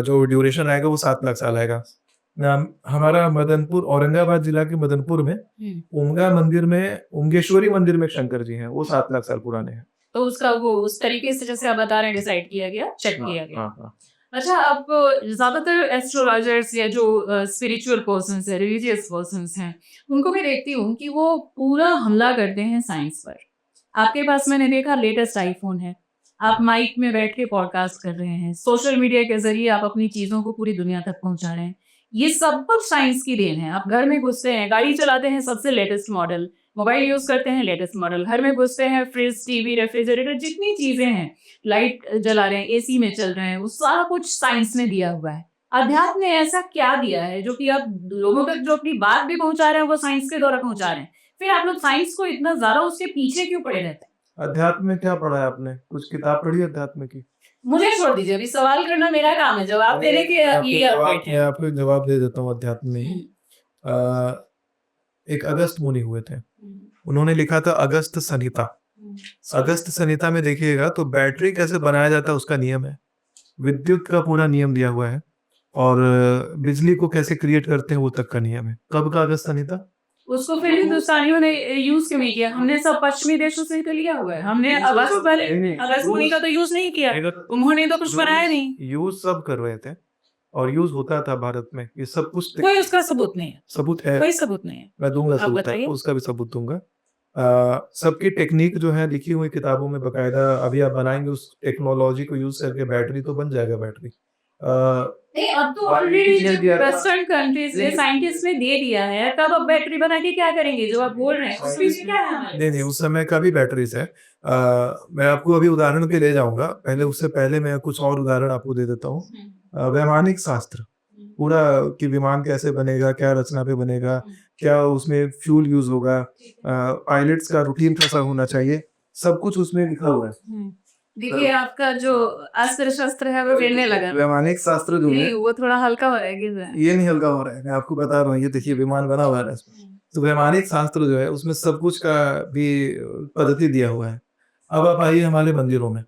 जो ड्यूरेशन आएगा वो 7 लाख साल आएगा। हमारा मदनपुर, औरंगाबाद जिला के मदनपुर में ओमगा मंदिर में, ओमगेश्वरी मंदिर में शंकर जी हैं, वो 7 लाख साल पुराने हैं। तो उसका वो उस तरीके से जैसे आप बता रहे हैं डिसाइड किया गया, चेक किया गया। हाँ। अच्छा, अब ज्यादातर एस्ट्रोलॉजर्स या जो स्पिरिचुअल पर्सन्स है, रिलीजियस पर्सन्स हैं, उनको मैं देखती हूँ कि वो पूरा हमला करते हैं साइंस पर। आपके पास मैंने देखा लेटेस्ट आईफोन है, आप माइक में बैठ के पॉडकास्ट कर रहे हैं, सोशल मीडिया के जरिए आप अपनी चीजों को पूरी दुनिया तक पहुंचा रहे हैं। ये सब कुछ साइंस की देन है। आप घर में घुसते हैं, गाड़ी चलाते हैं, सबसे लेटेस्ट मॉडल, मोबाइल यूज करते हैं, लेटेस्ट मॉडल, घर में घुसते हैं, फ्रिज, टीवी, रेफ्रिजरेटर, जितनी चीजें हैं, लाइट जला रहे हैं, एसी में चल रहे हैं, वो सारा कुछ साइंस ने दिया हुआ है। अध्यात्म ने ऐसा क्या दिया है जो कि आप लोगों तक जो अपनी बात भी पहुंचा रहे हैं वो साइंस के द्वारा पहुंचा रहे हैं, फिर आप लोग साइंस को इतना ज्यादा उसके पीछे क्यों पड़े रहते हैं? अध्यात्म में क्या पढ़ा है आपने? कुछ किताब पढ़ी अध्यात्म की? मुझे छोड़ दीजिए, अभी सवाल करना मेरा काम है, जवाब देने के लिए आप बैठे हैं। आपको जवाब दे देता हूँ अध्यात्म में ही। एक अगस्त मुनि हुए थे, उन्होंने लिखा था अगस्त संहिता। अगस्त संहिता में देखिएगा तो बैटरी कैसे बनाया जाता है उसका नियम है, विद्युत का पूरा नियम दिया हुआ है, और बिजली को कैसे क्रिएट करते हैं वो तक का नियम है। कब का अगस्त संहिता? उसको फिर हिंदुस्तानियों ने यूज क्यों नहीं किया? हमने सब पश्चिमी देशों से तो लिया हुआ है। हमने अगस्त मुनि का तो यूज नहीं किया, उन्होंने तो कुछ बनाया नहीं। यूज सब कर रहे थे और यूज होता था भारत में, ये सब कुछ कोई उसका सबूत नहीं है। सबूत है, कोई सबूत नहीं है। मैं दूंगा आप सबूत, बताइए। उसका भी सबूत दूंगा। सबकी टेक्निक जो है लिखी हुई किताबों में बकायदा, अभी आप बनाएंगे उस टेक्नोलॉजी को यूज करके बैटरी तो बन जाएगा बैटरी। नहीं, अब तो ऑलरेडी वेस्टर्न कंट्रीज ने, साइंटिस्ट ने दे दिया है, तब अब बैटरी बना के क्या करेंगे जो आप बोल रहे हैं उसमें क्या है? नहीं उस समय का भी बैटरीज है। मैं आपको अभी उदाहरण पे ले जाऊंगा, पहले उससे पहले मैं कुछ और उदाहरण आपको दे देता हूँ। वैमानिक शास्त्र पूरा कि विमान कैसे बनेगा, क्या रचना पे बनेगा, क्या उसमें फ्यूल यूज होगा, पायलट्स का रूटीन कैसा होना चाहिए, सब कुछ उसमें लिखा हुआ है। देखिए आपका जो अस्त्र शस्त्र है वो गिरने लगा। वैमानिक शास्त्र जो है वो थोड़ा हल्का हो रहा है, गिर रहा है। ये नहीं हल्का हो रहा है, मैं आपको बता रहा हूँ, ये देखिए विमान बना हुआ है इसमें। तो वैमानिक शास्त्र जो है उसमें सब कुछ का भी पद्धति दिया हुआ है। अब आप आइए हमारे मंदिरों में,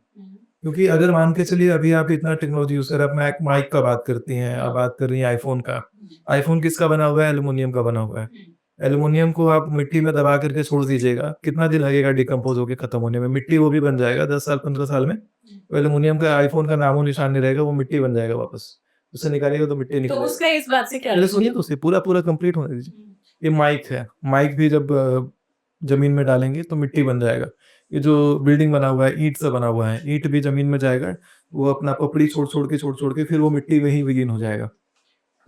क्योंकि अगर मान के चलिए अभी आप इतना टेक्नोलॉजी यूज कर, आप माइक का बात करती हैं, आप बात कर रही हैं आईफोन का। आईफोन किसका बना हुआ है? एल्युमिनियम का बना हुआ है। एल्युमिनियम को आप मिट्टी में दबा करके छोड़ दीजिएगा, कितना दिन लगेगा डिकम्पोज होके खत्म होने में? मिट्टी वो भी बन जाएगा 10 साल 15 साल में। तो एल्युमिनियम का आईफोन का नामो निशान नहीं रहेगा, वो मिट्टी बन जाएगा वापस। उसे निकालिएगा तो मिट्टी तो निकलेगा। उसका इस बात से क्या पहले सुनिए तो, उसे पूरा कंप्लीट होने दीजिए। ये माइक है, माइक भी जब जमीन में डालेंगे तो मिट्टी बन जाएगा। ये जो बिल्डिंग बना हुआ है ईंट से बना हुआ है, ईंट भी जमीन में जाएगा, वो अपना पपड़ी छोड़ के फिर वो मिट्टी में ही विलीन हो जाएगा।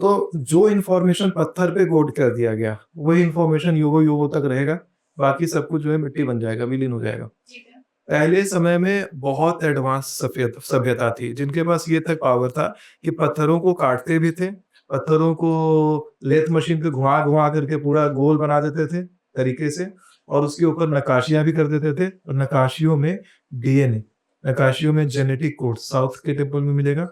तो जो इन्फॉर्मेशन पत्थर पे कोड कर दिया गया वही इन्फॉर्मेशन युगों तक रहेगा, बाकी सब कुछ जो है मिट्टी बन जाएगा, विलीन हो जाएगा। पहले समय में बहुत एडवांस सभ्यता थी जिनके पास ये तक पावर था कि पत्थरों को काटते भी थे, पत्थरों को लेथ मशीन पे घुमा करके पूरा गोल बना देते थे तरीके से, और उसके ऊपर नकाशियां भी कर देते थे। और नकाशियों में डीएनए, नकाशियों में जेनेटिक कोड साउथ के टेम्पल में मिलेगा।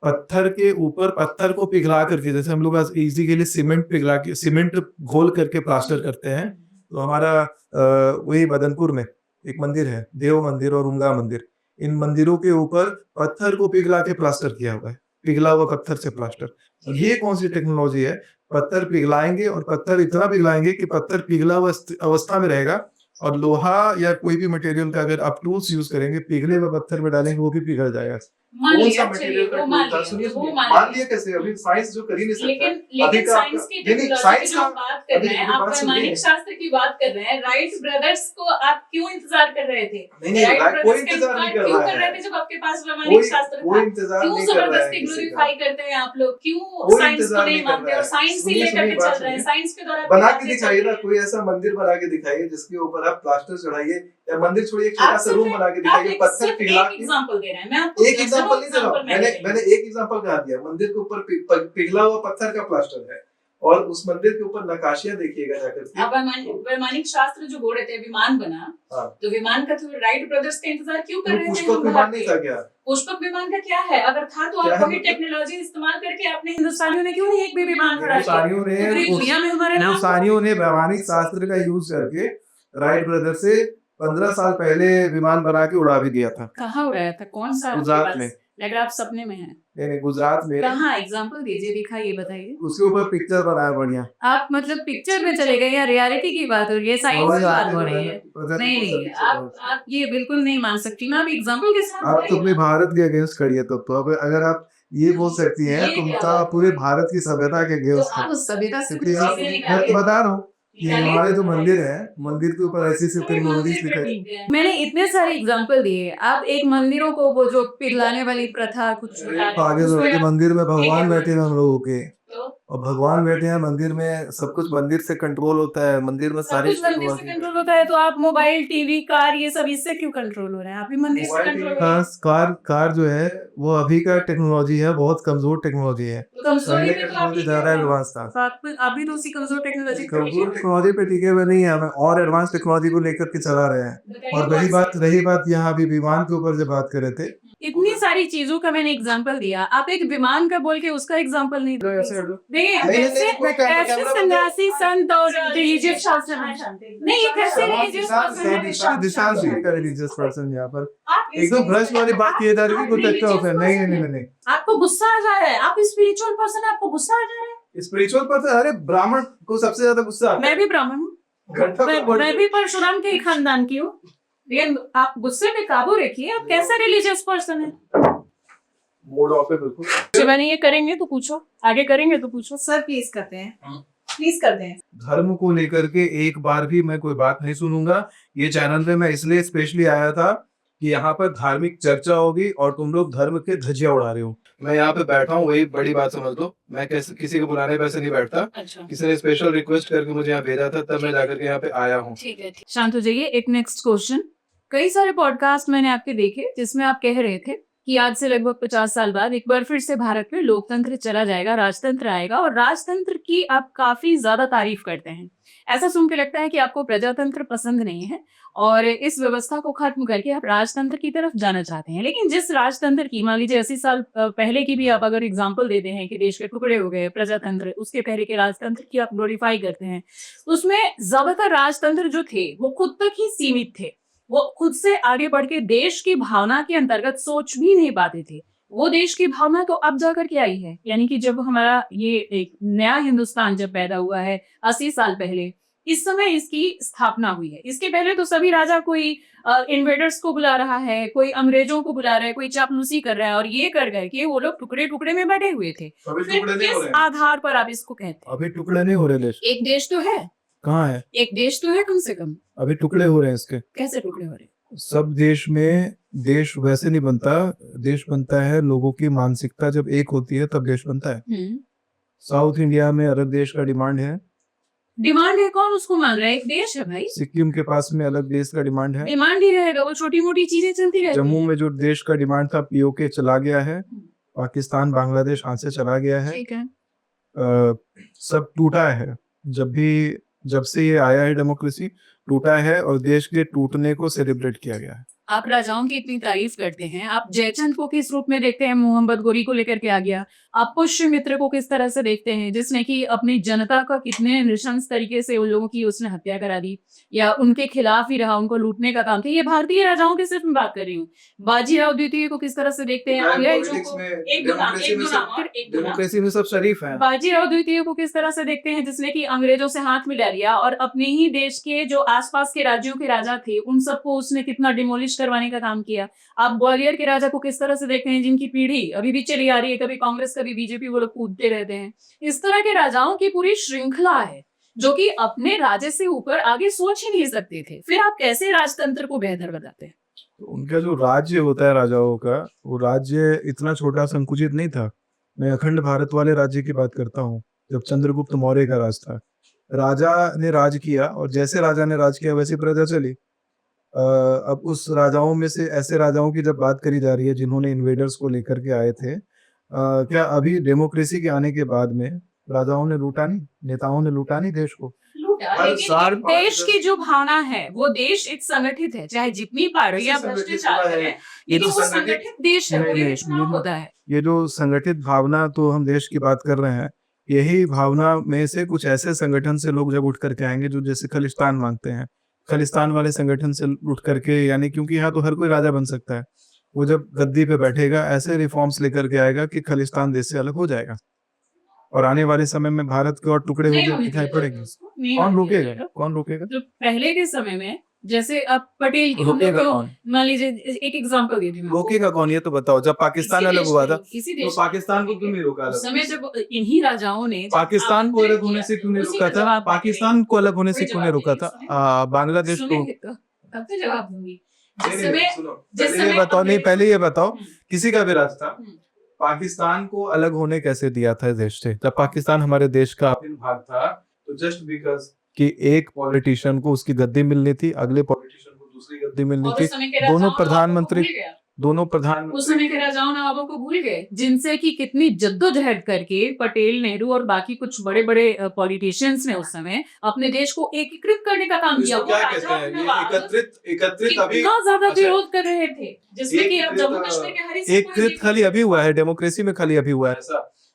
पत्थर के ऊपर पत्थर को पिघला करके, जैसे हम लोग आज इजी के लिए सीमेंट घोल करके प्लास्टर करते हैं, तो हमारा वही मदनपुर में एक मंदिर है, देव मंदिर और उंगा मंदिर, इन मंदिरों के ऊपर पत्थर को पिघला के प्लास्टर किया हुआ है, पिघला हुआ पत्थर से प्लास्टर। ये कौन सी टेक्नोलॉजी है? पत्थर पिघलाएंगे और पत्थर इतना पिघलाएंगे कि पत्थर पिघला हुआ अवस्था में रहेगा, और लोहा या कोई भी मटेरियल का अगर आप टूल्स यूज करेंगे, पिघले हुए पत्थर में डालेंगे वो भी पिघल जाएगा। मान कौन लिया, सा चलिए, मटेरियल का वो टूल मान था? लिया, सुनिए वो मान लिया कैसे? अभी साइंस जो कर ही नहीं सकता। लेकिन अभी का साइंस की नहीं, टेक्नोलॉजी साइंस की जो का हम बात कर रहे हैं, अभी आप बात सुनिए। वैमानिक शास्त्र की बात कर रहे हैं, राइट ब्रदर्स को आप क्यों इंतजार कर रहे थे? नहीं, राइट कोई ब्रदर्स का इंतजार नहीं कर क्यों रहा कर रहे है, थे जब आपके पास वैमानिक शास्त्र कोई था? इंतजार क्यों नहीं कर रहा है जबरदस्ती किसी का। ग्लोरीफाई करते हैं आप लोग? क्यों कोई साइंस को इंतजार नहीं नहीं कर मानते रहा और है। साइंस ही सुनिए, लेकर के बात चल रहे हैं? सुनिए। साइंस के द्वारा बना बातें के चल दिखाइए रही ना, हैं। कोई ऐसा मंदिर बना के दिखाइए जिसके ऊपर आप प्लास्टर चढ़ाइए, या मंदिर छोड़िए एक छोटा आप सा रूम बना के दिखाइए, पत्थर सिर्फ पिघला एक के। एग्जांपल दे रहे हैं, मैं आपको एक एग्जांपल नहीं दे रहा हूँ, example मैं दे रही हूँ। मैंने एक एग्जांपल कहा दिया। मंदिर के ऊपर पिघला हुआ पत्थर का प्लास्टर है, और उस मंदिर के ऊपर नकाशियां देखिएगा जाकर के। अब वैमानिक शास्त्र जो बोल रहे थे विमान बना, हाँ। तो विमान का तो राइट ब्रदर्स का इंतजार क्यों कर तो रहे थे? पुष्पक हम विमान भारत नहीं के? था क्या? पुष्पक विमान का क्या है? अगर था तो क्या आप है वही मतलब? टेक्नोलॉजी इस्तेमाल करके आपने हिंदुस्तानियों ने क्यों नहीं एक भी विमान खड़ा किया? हिंदुस्तानियों ने पूरी दुनिया में हमारे नाम हिंदुस्तानियों ने वैमानिक शास्त्र का यूज करके राइट ब्रदर से 15 साल पहले विमान बना के उड़ा भी दिया था। कहाँ उड़ाया था? कौन सा? गुजरात में। अगर आप सपने में हैं, नहीं, गुजरात में। कहाँ? एग्जाम्पल दीजिए, दिखाइए, बताइए। उसके ऊपर पिक्चर बनाया बढ़िया। आप मतलब पिक्चर में चले गए या रियलिटी की बात हो रही है, साइंस की बात हो रही है? नहीं, आप ये बिल्कुल नहीं मान सकती। मैं अभी एग्जाम्पल के साथ आप तो अपने भारत के अगेंस्ट खड़ी है, तो अब अगर आप ये बोल सकती हैं ये तो क्या उनका बात पूरे भारत की सभ्यता के तो अगेंस्ट आप है। उस सभ्यता से क्योंकि कुछ आप, चीजें मैं निकालिए। तो बता रहा हूँ कि निकालिए। हमारे जो मंदिर है, मंदिर के ऊपर ऐसी ऐसी टेक्नोलॉजीज दिखाई। मैंने इतने सारे एग्जाम्पल दिए, आप एक मंदिरों को वो जो पिघलाने वाली प्रथा कुछ आगे बढ़ के मंदिर में भगवान बैठे हैं हम लोगों के, तो और भगवान बैठे हैं मंदिर में, सब कुछ मंदिर से कंट्रोल होता है, मंदिर में सब सारी कुछ मंदिर से कंट्रोल होता है, तो आप मोबाइल, टीवी, कार, ये सब इससे क्यों कंट्रोल हो रहे हैं? आप भी मंदिर से कंट्रोल हो रहे हैं। कार जो है वो अभी का टेक्नोलॉजी है, बहुत कमजोर टेक्नोलॉजी है। कमजोरी पहले पे तो आप टेक्नोलॉजी ही ज्यादा हैं। एडवांस था। तो आप भी तो उसी कमजोर टेक्नोलॉजी को कमजोर टेक्नोलॉजी पे टिके हुए नहीं है, हमें और एडवांस टेक्नोलॉजी को लेकर के चला रहे हैं। और रही बात यहाँ अभी विमान के ऊपर जब बात कर रहे थे, इतनी सारी चीजों का मैंने एग्जांपल दिया, आप एक विमान का बोल के उसका एग्जांपल नहीं तो ऐसे हट दो। देखिए नहीं, कैसे नहीं, कैमरा कैसे बंद सन्यासी संत और रिलीजियस शास्त्र नहीं, ये कैसे रिलीजियस दिशांशी का रिलीजियस पर्सन यहाँ पर आप एकदम भ्रष्ट वाली बात किए जा रही है, कुछ अच्छा होता है। नहीं, आपको गुस्सा आ जा रहा है, आप स्पिरिचुअल पर्सन है, आपको गुस्सा आ जा रहा है। स्पिरिचुअल पर्सन, अरे ब्राह्मण को सबसे ज्यादा गुस्सा आता मैं है। भी ब्राह्मण हूँ, घंटा मैं भी परशुराम के ही खानदान की हूँ, लेकिन आप गुस्से पे काबू रखिए। आप कैसा रिलीजियस पर्सन है? मूड ऑफ है बिल्कुल। जब मैंने ये करेंगे तो पूछो, आगे करेंगे तो पूछो। सर प्लीज करते हैं, प्लीज करते हैं। धर्म को लेकर के एक बार भी मैं कोई बात नहीं सुनूंगा। ये चैनल पे मैं इसलिए स्पेशली आया था कि यहाँ पर धार्मिक चर्चा होगी और तुम लोग धर्म के धज्जियां उड़ा रहे हो। मैं यहाँ पे बैठा हूँ, वही बड़ी बात समझ लो। मैं किसी को बुलाने पैसे नहीं बैठता। अच्छा, किसी ने स्पेशल रिक्वेस्ट करके मुझे यहाँ भेजा था, तब मैं जाकर के यहाँ पे आया हूँ। ठीक है। शांत हो जाइए। एक नेक्स्ट क्वेश्चन। कई सारे पॉडकास्ट मैंने आपके देखे जिसमें आप कह रहे थे कि आज से लगभग 50 साल बाद एक बार फिर से भारत में लोकतंत्र चला जाएगा, राजतंत्र आएगा, और राजतंत्र की आप काफी ज्यादा तारीफ करते हैं। ऐसा सुन के लगता है कि आपको प्रजातंत्र पसंद नहीं है और इस व्यवस्था को खत्म करके आप राजतंत्र की तरफ जाना चाहते हैं। लेकिन जिस राजतंत्र की, मान लीजिए 80 साल पहले की भी आप अगर एग्जाम्पल देते हैं कि देश के टुकड़े हो गए प्रजातंत्र, उसके पहले के राजतंत्र की आप ग्लोरीफाई करते हैं, उसमें ज्यादातर राजतंत्र जो थे वो खुद तक ही सीमित थे। वो खुद से आगे बढ़ के देश की भावना के अंतर्गत सोच भी नहीं पाते थे। वो देश की भावना तो अब जाकर के आई है, यानी कि जब हमारा ये एक नया हिंदुस्तान जब पैदा हुआ है 80 साल पहले, इस समय इसकी स्थापना हुई है। इसके पहले तो सभी राजा कोई इन्वेडर्स को बुला रहा है, कोई अंग्रेजों को बुला रहा है, कोई चापलूसी कर रहा है, और ये कर गए कि वो लोग टुकड़े टुकड़े में बटे हुए थे। अभी फिर टुकड़े नहीं हो किस रहे, आधार पर आप इसको कहते हैं? अभी टुकड़े नहीं हो रहे देश। एक देश तो है, कहाँ है? एक देश तो है कम से कम। अभी टुकड़े हो रहे हैं इसके। कैसे टुकड़े हो रहे हैं? सब देश में देश वैसे नहीं बनता, देश बनता है लोगों की मानसिकता जब एक होती है तब देश बनता है। साउथ इंडिया में अलग देश का डिमांड है, डिमांड है, कौन उसको मान रहा है? एक देश है भाई, सिक्किम के पास में अलग देश का डिमांड है, डिमांड ही रहेगा, वो छोटी मोटी चीजें चलती रहती जम्मू हैं। में जो देश का डिमांड था पीओके चला गया है, पाकिस्तान बांग्लादेश हाथ से चला गया है। ठीक है। सब टूटा है, जब से ये आया है डेमोक्रेसी टूटा है, और देश के टूटने को सेलिब्रेट किया गया है। आप राजाओं की इतनी तारीफ करते हैं, आप जयचंद को किस रूप में देखते हैं? मोहम्मद गोरी को लेकर के आ गया। आप पुष्यमित्र को किस तरह से देखते हैं, जिसने कि अपनी जनता का कितने नृशंस तरीके से उन लोगों की उसने हत्या करा दी, या उनके खिलाफ ही रहा, उनको लूटने का काम किया। ये भारतीय राजाओं की सिर्फ मैं बात कर रही हूँ। बाजीराव द्वितीय को किस तरह से देखते हैं? अंग्रेजों को डेमोक्रेसी में सब शरीफ है। बाजीराव द्वितीय को किस तरह से देखते हैं, जिसने कि अंग्रेजों से हाथ मिला लिया और अपने ही देश के जो आसपास के राज्यों के राजा थे उन सबको उसने कितना डिमोलिश करवाने का काम किया। आप ग्वालियर के राजा को किस तरह से देखते हैं, जिनकी पीढ़ी अभी भी चली आ रही है, कभी कांग्रेस कभी बीजेपी, वो लोग कूदते रहते हैं। इस तरह के राजाओं की पूरी श्रृंखला है जो कि अपने राज्य से ऊपर आगे सोच ही नहीं सकते थे। फिर आप कैसे राजतंत्र को बेहतर बताते हैं? तो उनका जो राज्य होता है राजाओं का, वो राज्य इतना छोटा संकुचित नहीं था। मैं अखंड भारत वाले राज्य की बात करता हूँ, जब चंद्रगुप्त मौर्य का राज था। राजा ने राज किया, और जैसे राजा ने राज किया वैसी प्रजा चली। अब उस राजाओं में से ऐसे राजाओं की जब बात करी जा रही है जिन्होंने इन्वेडर्स को लेकर के आए थे, क्या अभी डेमोक्रेसी के आने के बाद में राजाओं ने लूटा नहीं, नेताओं ने लूटा नहीं देश को? हर लेकिन साल देश की जो भावना है, वो देश एक संगठित है, चाहे जितनी पार्टियां भ्रष्टाचार करें, ये लेकिन तो वो संगठित देश है, वो नहीं, एक चुनाव होता है। ये जो संगठित भावना तो हम देश की बात कर रहे हैं, यही भावना में से कुछ ऐसे संगठन से लोग जब उठ करके आएंगे जो जैसे खलिस्तान मांगते हैं, खलिस्तान वाले संगठन से उठ करके, यानी क्योंकि यहाँ तो हर कोई राजा बन सकता है, वो जब गद्दी पे बैठेगा ऐसे रिफॉर्म्स लेकर के आएगा कि खलिस्तान देश से अलग हो जाएगा, और आने वाले समय में भारत के और टुकड़े नहीं होकर होने दिखाई देगा पड़ेंगे। उसको, नहीं कौन होने रोकेगा? देगा। कौन रोकेगा? जो पहले के समय में, जैसे अब पटेल की रोकेगा कौन? मान लीजिए एक एग्जांपल दे दी मैं। रोकेगा कौन, ये तो बताओ। जब पाकिस्तान अलग हुआ था किसी तो देश पाकिस्तान को क्यों नहीं रोका उस अलग? समय जब इन्हीं राजाओं ने पाकिस्तान को अलग होने से क्यों नहीं रोका था? पाकिस्तान को अलग होने से क्यों नहीं रोका था? बांग्लादेश को? कब से जवाब दूंगी। नहीं, जिस नहीं, समय सुनो, जिस पहले ये समय बताओ, नहीं पहले ये बताओ, हम्म, किसी का भी राज था, हम्म। पाकिस्तान को अलग होने कैसे दिया था देश से? जब पाकिस्तान हमारे देश का अभिन्न भाग था, तो जस्ट बिकॉज कि एक पॉलिटिशियन को उसकी गद्दी मिलनी थी, अगले पॉलिटिशियन को दूसरी गद्दी मिलनी और थी, उस समय के दोनों राजाओं ने प्रधानमंत्री आपको भूल गया। दोनों उस प्रधानमंत्री समय के राजाओं नवाबों को भूल गए, जिनसे कि कितनी जद्दोजहद करके पटेल, नेहरू और बाकी कुछ बड़े बड़े पॉलिटिशियंस ने उस समय अपने देश को एकीकृत करने का काम किया। इसको क्या कहते हैं? ये एकत्रित अभी कितना ज्यादा अच्छा, विरोध कर रहे थे, जिसमें कि अब एकत्रित, जम्मू कश्मीर के हर हिस्से एक कृत खाली अभी हुआ है, डेमोक्रेसी में खाली अभी हुआ है।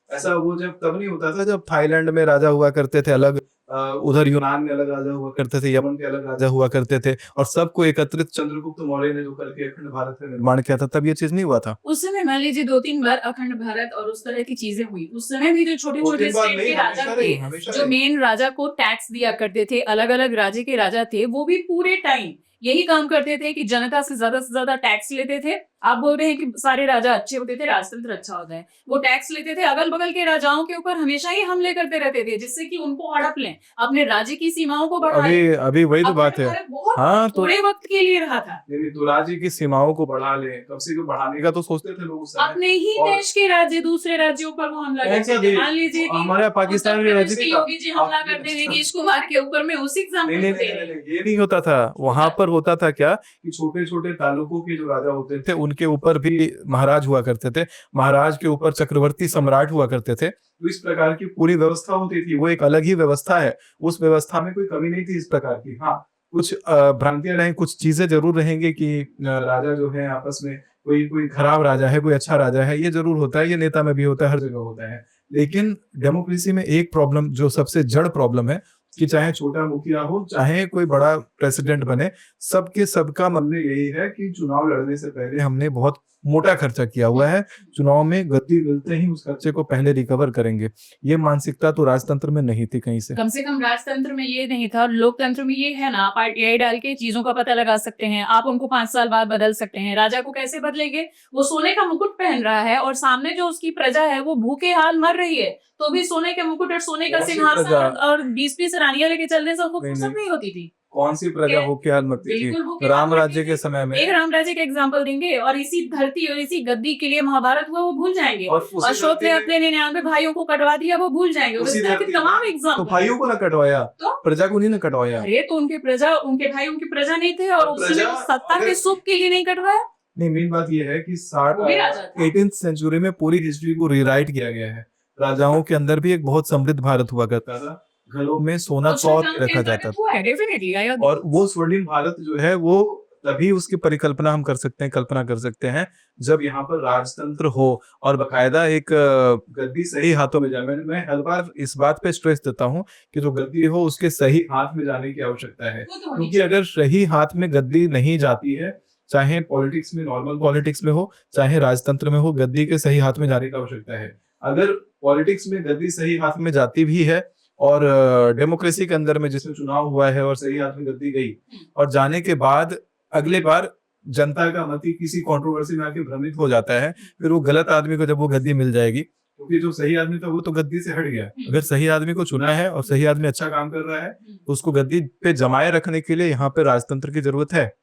ऐसा वो जब तब नहीं होता था जब थाईलैंड में राजा हुआ करते थे अलग, उधर यूनान में अलग राजा हुआ करते थे, यमन के अलग राजा हुआ करते थे, और सबको एकत्रित चंद्रगुप्त मौर्य ने जो करके अखंड भारत का निर्माण किया था, तब ये चीज नहीं हुआ था। उस समय मान लीजिए 2-3 बार अखंड भारत और उस तरह की चीजें हुई। उस समय भी जो छोटे छोटे स्टेट के राजा थे, जो मेन राजा को टैक्स दिया करते थे, अलग अलग राज्य के राजा थे, वो भी पूरे टाइम यही काम करते थे कि जनता से ज्यादा टैक्स लेते थे। आप बोल रहे हैं कि सारे राजा अच्छे होते थे, राजतंत्र अच्छा होता है, वो टैक्स लेते थे, अगल बगल के राजाओं के ऊपर हमेशा ही हमले करते रहते थे, जिससे कि उनको हड़प लें, अपने राज्य की सीमाओं को बढ़ा लें। अभी वही तो बात है। हाँ, तो थोड़े वक्त के लिए रहा था। तो राज्य की सीमाओं को बढ़ा ले, कम से कम बढ़ाने का तो सोचते थे लोग उस समय। अपने ही देश के राज्य दूसरे राज्यों पर वो हमला करते थे। मान लीजिए कि हमारा पाकिस्तान में राज्य की योगी जी हमला करते थे नीतीश कुमार के ऊपर में, उसी एग्जाम्पल नहीं, ये नहीं होता था। वहां पर होता था क्या कि छोटे छोटे तालुकों के जो राजा होते थे उनके ऊपर भी महाराज हुआ करते थे, महाराज के ऊपर चक्रवर्ती सम्राट हुआ करते थे। तो इस प्रकार की पूरी व्यवस्था होती थी, वो एक अलग ही व्यवस्था है। उस व्यवस्था में कोई कमी नहीं थी इस प्रकार की। हाँ, कुछ भ्रांतियां रहें, कुछ चीजें जरूर रहेंगी कि राजा जो है आपस में कोई खराब राजा है, कोई अच्छा राजा है, ये जरूर होता है, ये नेता में भी होता है, हर जगह होता है। लेकिन डेमोक्रेसी में एक प्रॉब्लम, जो सबसे जड़ प्रॉब्लम है, कि चाहे छोटा मुखिया हो, चाहे कोई बड़ा प्रेसिडेंट बने, सबके सबका मन में यही है कि चुनाव लड़ने से पहले हमने बहुत मोटा खर्चा किया हुआ है, चुनाव में गद्दी मिलते ही उस खर्चे को पहले रिकवर करेंगे। ये मानसिकता तो राजतंत्र में नहीं थी कहीं से। कम राजतंत्र में ये नहीं था, लोकतंत्र में ये है ना, आप आरटीआई डाल के चीजों का पता लगा सकते हैं, आप उनको 5 साल बाद बदल सकते हैं। राजा को कैसे बदलेंगे? वो सोने का मुकुट पहन रहा है और सामने जो उसकी प्रजा है वो भूखे हाल मर रही है, तो भी सोने के मुकुट और सोने का कौन सी सिंहासन प्रजा? और 20-20 रानियां लेके चलने से उनको नहीं, फुर्सत नहीं। नहीं होती थी। कौन सी प्रजा होके हाल मरती बिल्कुल थी? भूखे राम हाल राज्य मरती के थी। समय में एक राम राज्य का एग्जाम्पल देंगे और इसी धरती और इसी गद्दी के लिए महाभारत हुआ वो भूल जाएंगे। और उसी अशोक धरती ने में- अपने 99 भाइयों को कटवा दिया, वो भूल जाएंगे। और उसी इस तरह के धरती में- तमाम तो एग्जाम्पल। भाइयों को ना कटवाया, तो प्रजा को नहीं ना कटवाया। अरे तो उनके प्रजा, उनके भाई उनकी प्रजा नहीं थे और और उसने प्रजा सत्ता के अगर- सुख के लिए नहीं कटवाया। नहीं, मेन बात ये है कि वो भी राजा था। 18th सेंचुरी में पूरी हिस्ट्री को रीराइट किया गया है। राजाओं के अंदर भी एक बहुत समृद्ध भारत हुआ करता था, घरों में सोना चौथ रखा जाता था, डेफिनेटली। और वो स्वर्णिम भारत जो है वो तभी उसकी परिकल्पना हम कर सकते हैं, कल्पना कर सकते हैं, जब यहाँ पर राजतंत्र हो और बकायदा एक गद्दी सही हाथों में जाए। मैं हर बार इस बात पे स्ट्रेस देता हूँ कि जो गद्दी हो उसके सही हाथ में जाने की आवश्यकता है, क्योंकि अगर सही हाथ में गद्दी नहीं जाती है, चाहे पॉलिटिक्स में, नॉर्मल पॉलिटिक्स में हो, चाहे राजतंत्र में हो, गद्दी के सही हाथ में जाने की आवश्यकता है। अगर पॉलिटिक्स में गद्दी सही हाथ में जाती भी है और डेमोक्रेसी के अंदर में जिसमें चुनाव हुआ है और सही हाथ में गद्दी गई, और जाने के बाद अगले बार जनता का मत ही किसी कंट्रोवर्सी में आके भ्रमित हो जाता है, फिर वो गलत आदमी को जब वो गद्दी मिल जाएगी, क्योंकि जो सही आदमी था वो तो गद्दी से हट गया। अगर सही आदमी को चुना है और सही आदमी अच्छा काम कर रहा है तो उसको गद्दी पे जमाए रखने के लिए यहाँ पे राजतंत्र की जरूरत है।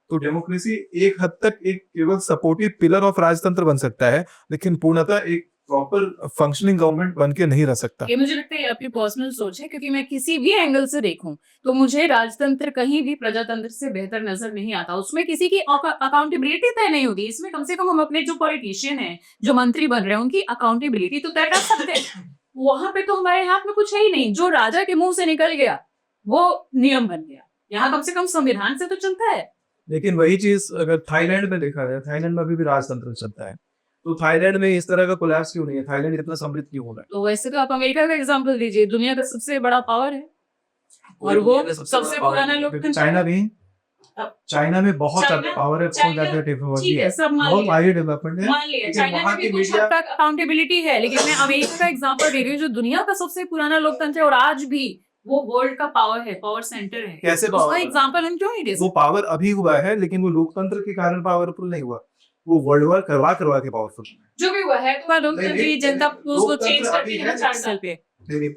तो डेमोक्रेसी एक हद तक एक केवल सपोर्टिव पिलर ऑफ राजतंत्र बन सकता है, लेकिन पूर्णतः एक प्रॉपर फंक्शनिंग गवर्नमेंट बन के नहीं रह सकता। ये मुझे लगता है अपनी पर्सनल सोच है, क्योंकि मैं किसी भी एंगल से देखूं तो मुझे राजतंत्र कहीं भी प्रजातंत्र से बेहतर नजर नहीं आता। उसमें किसी की अकाउंटेबिलिटी तय नहीं होती। इसमें कम से कम हम अपने जो पॉलिटिशियन हैं, जो मंत्री बन रहे हैं, उनकी अकाउंटेबिलिटी तो तय कर सकते हैं। वहां पे तो हमारे हाथ में कुछ है ही नहीं। जो राजा के मुंह से निकल गया वो नियम बन गया। यहाँ कम से कम संविधान से तो चलता है। लेकिन वही चीज अगर थाईलैंड में देखा जाए, थाईलैंड में अभी भी राजतंत्र चलता है, तो थाईलैंड में इस तरह का कोलैप्स क्यों नहीं है? थाईलैंड इतना समृद्ध क्यों हो रहा है? तो वैसे तो आप अमेरिका का एग्जाम्पल दीजिए, दुनिया का सबसे बड़ा पावर है और वो सबसे पुराना लोकतंत्र। चाइना भी, चाइना में बहुत चाइना- ज्यादा पावर है, बहुत ज्यादा टेक्नोलॉजी ठीक है, है, सब मान बहुत लिया। हाई डेवलपमेंट है। मान लिया लेकिन चाइना वहाँ में भी की कुछ मीडिया- हद तक अकाउंटेबिलिटी है, लेकिन मैं अमेरिका का एग्जांपल दे रही हूँ जो दुनिया का सबसे पुराना लोकतंत्र है और आज भी वो वर्ल्ड का पावर है, पावर सेंटर है। कैसे उसका पावर? एग्जांपल हम क्यों नहीं दे वो सकते? पावर अभी हुआ है, लेकिन वो लोकतंत्र के कारण पावरफुल नहीं हुआ, वो वर्ल्ड वार करवा करवा के पावरफुल। जो भी हुआ है तो लोकतंत्र नहीं, की जनता उसको लोकतंत्र चेंज अभी करती है है, 4 साल पे। नहीं,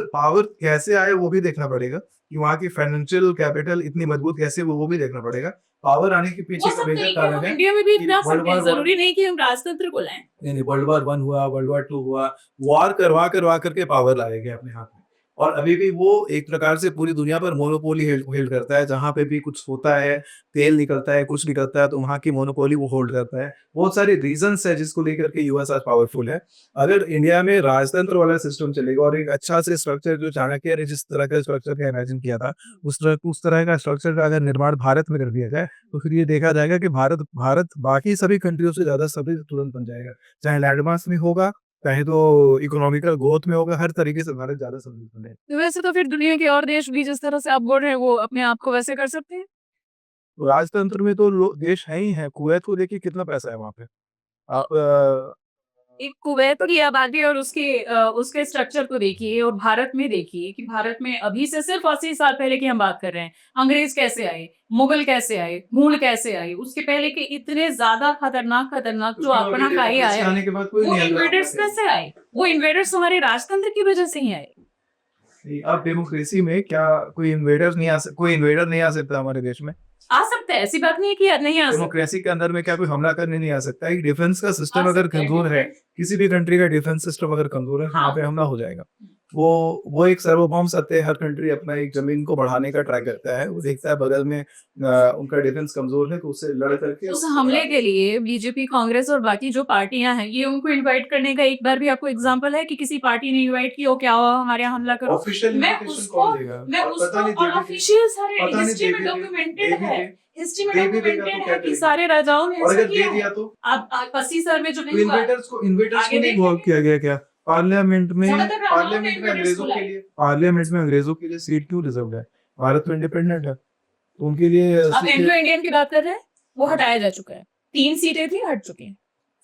पावर कैसे आए वो भी देखना पड़ेगा, कि वहाँ की फाइनेंशियल कैपिटल इतनी मजबूत कैसे, वो भी देखना पड़ेगा। पावर आने के पीछे वो का सब मेजर तरीके कारण हम है इंडिया में भी कि ला वर्ल्ड सकते हैं, वार जरूरी नहीं कि हम राजतंत्र को लाएं। नहीं, वर्ल्ड वार 1 हुआ, वर्ल्ड वार 2 हुआ, वॉर करवा करवा करके पावर लाए गए अपने हाथ में, और अभी भी वो एक प्रकार से पूरी दुनिया पर मोनोपोली होल्ड करता है। जहां पे भी कुछ होता है, तेल निकलता है, कुछ निकलता है, तो वहां की मोनोपोली वो होल्ड करता है। बहुत सारे रीजंस है जिसको लेकर के यूएस आज पावरफुल है। अगर इंडिया में राजतंत्र वाला सिस्टम चलेगा और एक अच्छा से स्ट्रक्चर, जो चाणक्य ने जिस तरह का स्ट्रक्चर का इमेजिन किया था, उस तरह का स्ट्रक्चर का अगर निर्माण भारत में कर दिया जाए, तो फिर ये देखा जाएगा कि भारत बाकी सभी कंट्रियों से ज्यादा समृद्ध तुरंत बन जाएगा। चाहे लैंडमास में होगा, चाहे तो इकोनॉमिकल ग्रोथ में होगा, हर तरीके से भारत ज्यादा समृद्ध बने। तो वैसे तो फिर दुनिया के और देश भी जिस तरह से आप बोल रहे हैं वो अपने आप को वैसे कर सकते हैं। तो राजतंत्र में तो देश है ही है। कुवैत को देखिए कितना पैसा है वहां पे। आप एक कुवैत की आबादी और उसके स्ट्रक्चर को देखिए और भारत में देखिए कि भारत में अभी से सिर्फ 80 साल पहले की हम बात कर रहे हैं। अंग्रेज कैसे आए, मुगल कैसे आए, मूल कैसे आए, उसके पहले के इतने ज्यादा खतरनाक जो अपना खाई आए, आने के बाद कोई वो नहीं इन्वेडर्स कैसे आए? वो इन्वेडर्स हमारे राजतंत्र की वजह से ही आए। अब डेमोक्रेसी में क्या कोई इन्वेडर नहीं आ सकता हमारे देश में? आ सकता है, ऐसी बात नहीं है कि नहीं आ सकता। डेमोक्रेसी के अंदर में क्या कोई हमला करने नहीं आ सकता है? डिफेंस का सिस्टम आ अगर सकता है, कमजोर है, किसी भी कंट्री का डिफेंस सिस्टम अगर कमजोर है, हाँ। वहाँ पे हमला हो जाएगा। वो एक सार्वभौम सत्ता है। हर कंट्री अपना एक जमीन को बढ़ाने का ट्राई करता है। वो देखता है बगल में उनका डिफेंस कमजोर है, तो उससे लड़ करके उस हमले के लिए बीजेपी, कांग्रेस और बाकी जो पार्टियां हैं, ये उनको इनवाइट करने का एक बार भी आपको एग्जांपल है कि किसी पार्टी ने इनवाइट किया हो, क्या हुआ हमारे यहाँ हमला करो? ऑफिशियल मैं इन्विटेशन उसको कौन देगा? मैं और पता नहीं उसको और देवी- ऑफिशियल सारे पता नहीं हिस्ट्री में देवी- डॉक्यूमेंटेड देवी- है। हिस्ट्री में देवी देगा तो डॉक्यूमेंटेड क्या है कि करेगा? सारे राजाओं ने और ऐसा अगर दे किया है। दिया तो अब 80 साल में जो तो नहीं हुआ, इन्वेटर्स को आगे नहीं देखेंगे। इन्वॉल्व किया गया क्या? पार्लियामेंट में ज्यादातर राजाओं ने पार्लियामेंट में अंग्रेजों के लिए सीट क्यों रिजर्व है? भारत तो इंडिपेंडेंट है, तो उनके लिए अब एंग्लो इंडियन की बात कर रहे हैं, वो हटाया जा चुका है, 3 सीटें थी, हट चुकी हैं।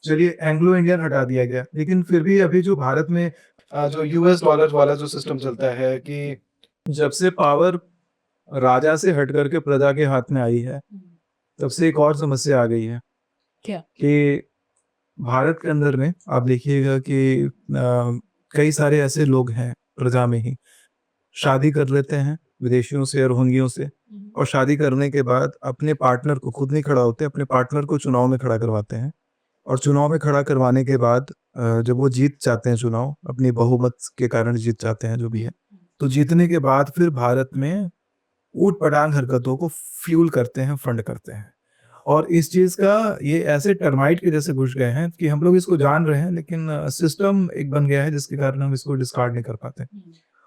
चलिए एंग्लो इंडियन हटा दिया गया, लेकिन फिर भी अभी जो भारत में जो यूएस डॉलर वाला जो सिस्टम चलता है कि जब से पावर राजा से हट करके प्रजा के हाथ में आई है, तब से एक और समस्या आ गई है। क्या? कि भारत के अंदर में आप देखिएगा कि कई सारे ऐसे लोग हैं प्रजा में ही, शादी कर लेते हैं विदेशियों से, रोहिंग्यों से, और शादी करने के बाद अपने पार्टनर को, खुद नहीं खड़ा होते, अपने पार्टनर को चुनाव में खड़ा करवाते हैं, और चुनाव में खड़ा करवाने के बाद जब वो जीत जाते हैं चुनाव, अपनी बहुमत के कारण जीत जाते हैं जो भी है, तो जीतने के बाद फिर भारत में ऊट पटांग हरकतों को फ्यूल करते हैं, फंड करते हैं। और इस चीज का ये ऐसे टर्माइट के जैसे घुस गए हैं कि हम लोग इसको जान रहे हैं, लेकिन सिस्टम एक बन गया है जिसके कारण हम इसको डिस्कार्ड नहीं कर पाते।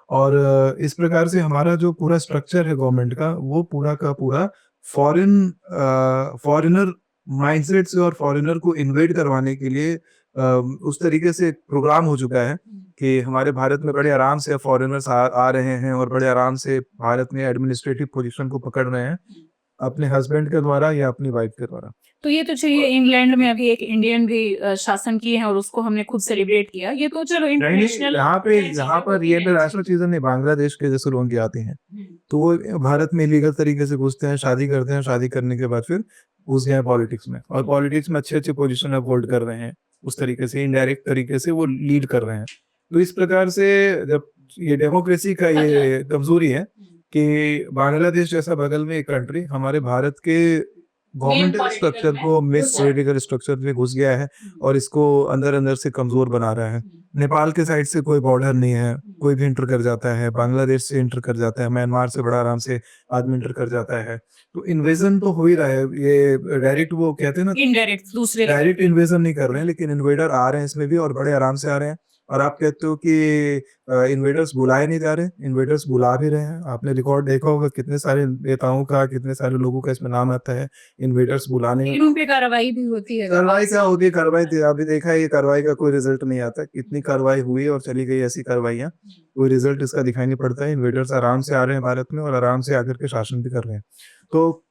और इस प्रकार से हमारा जो पूरा स्ट्रक्चर है गवर्नमेंट का, वो पूरा का पूरा फॉरेनर माइंडसेट से और फॉरेनर को इन्वेट करवाने के लिए उस तरीके से प्रोग्राम हो चुका है कि हमारे भारत में बड़े आराम से फॉरेनर्स आ रहे हैं और बड़े आराम से भारत में एडमिनिस्ट्रेटिव पोजीशन को पकड़ रहे हैं अपने हस्बैंड के द्वारा या अपनी वाइफ के द्वारा। तो ये तो चलिए, इंग्लैंड में अभी एक इंडियन भी शासन किए हैं और उसको हमने खुद सेलिब्रेट किया, ये तो चलो इंटरनेशनल। यहाँ पर ये इंटरनेशनल चीजें नहीं, बांग्लादेश के जैसे लोग आते हैं तो वो भारत में लीगल तरीके से घुसते हैं, शादी करते हैं, शादी करने के बाद फिर घुस गए पॉलिटिक्स में, और पॉलिटिक्स में अच्छे अच्छे पोजीशन अब होल्ड कर रहे हैं, उस तरीके से इनडायरेक्ट तरीके से वो लीड कर रहे हैं। तो इस प्रकार से जब ये डेमोक्रेसी का ये कमजोरी है कि बांग्लादेश जैसा बगल में एक कंट्री हमारे भारत के गवर्नमेंटल स्ट्रक्चर को, मिस पॉलिटिकल स्ट्रक्चर में घुस गया है और इसको अंदर अंदर से कमजोर बना रहा है। नेपाल के साइड से कोई बॉर्डर नहीं है, कोई भी इंटर कर जाता है, बांग्लादेश से इंटर कर जाता है, म्यांमार से बड़ा आराम से आदमी इंटर कर जाता है। तो इन्वेजन तो हो ही रहा है, ये डायरेक्ट वो कहते हैं ना, इनडायरेक्ट दूसरे डायरेक्ट इन्वेजन नहीं कर रहे हैं, लेकिन इन्वेडर आ रहे हैं इसमें भी, और बड़े आराम से आ रहे हैं। और आप कहते हो कि इन्वेडर्स बुलाए नहीं जा रहे, इन्वेडर्स बुला भी रहे हैं। आपने रिकॉर्ड देखा होगा कितने सारे नेताओं का, कितने सारे लोगों का इसमें नाम आता है इन्वेडर्स बुलाने। उन पे कार्रवाई भी होती है। कार्रवाई क्या होती है? कार्रवाई अभी देखा है, ये कार्रवाई का कोई रिजल्ट नहीं आता। कितनी कार्रवाई हुई और चली गई ऐसी कार्रवाइयाँ, कोई रिजल्ट इसका दिखाई नहीं पड़ता है। इन्वेडर्स आराम से आ रहे हैं भारत में और आराम से आकर के शासन भी कर रहे हैं। तो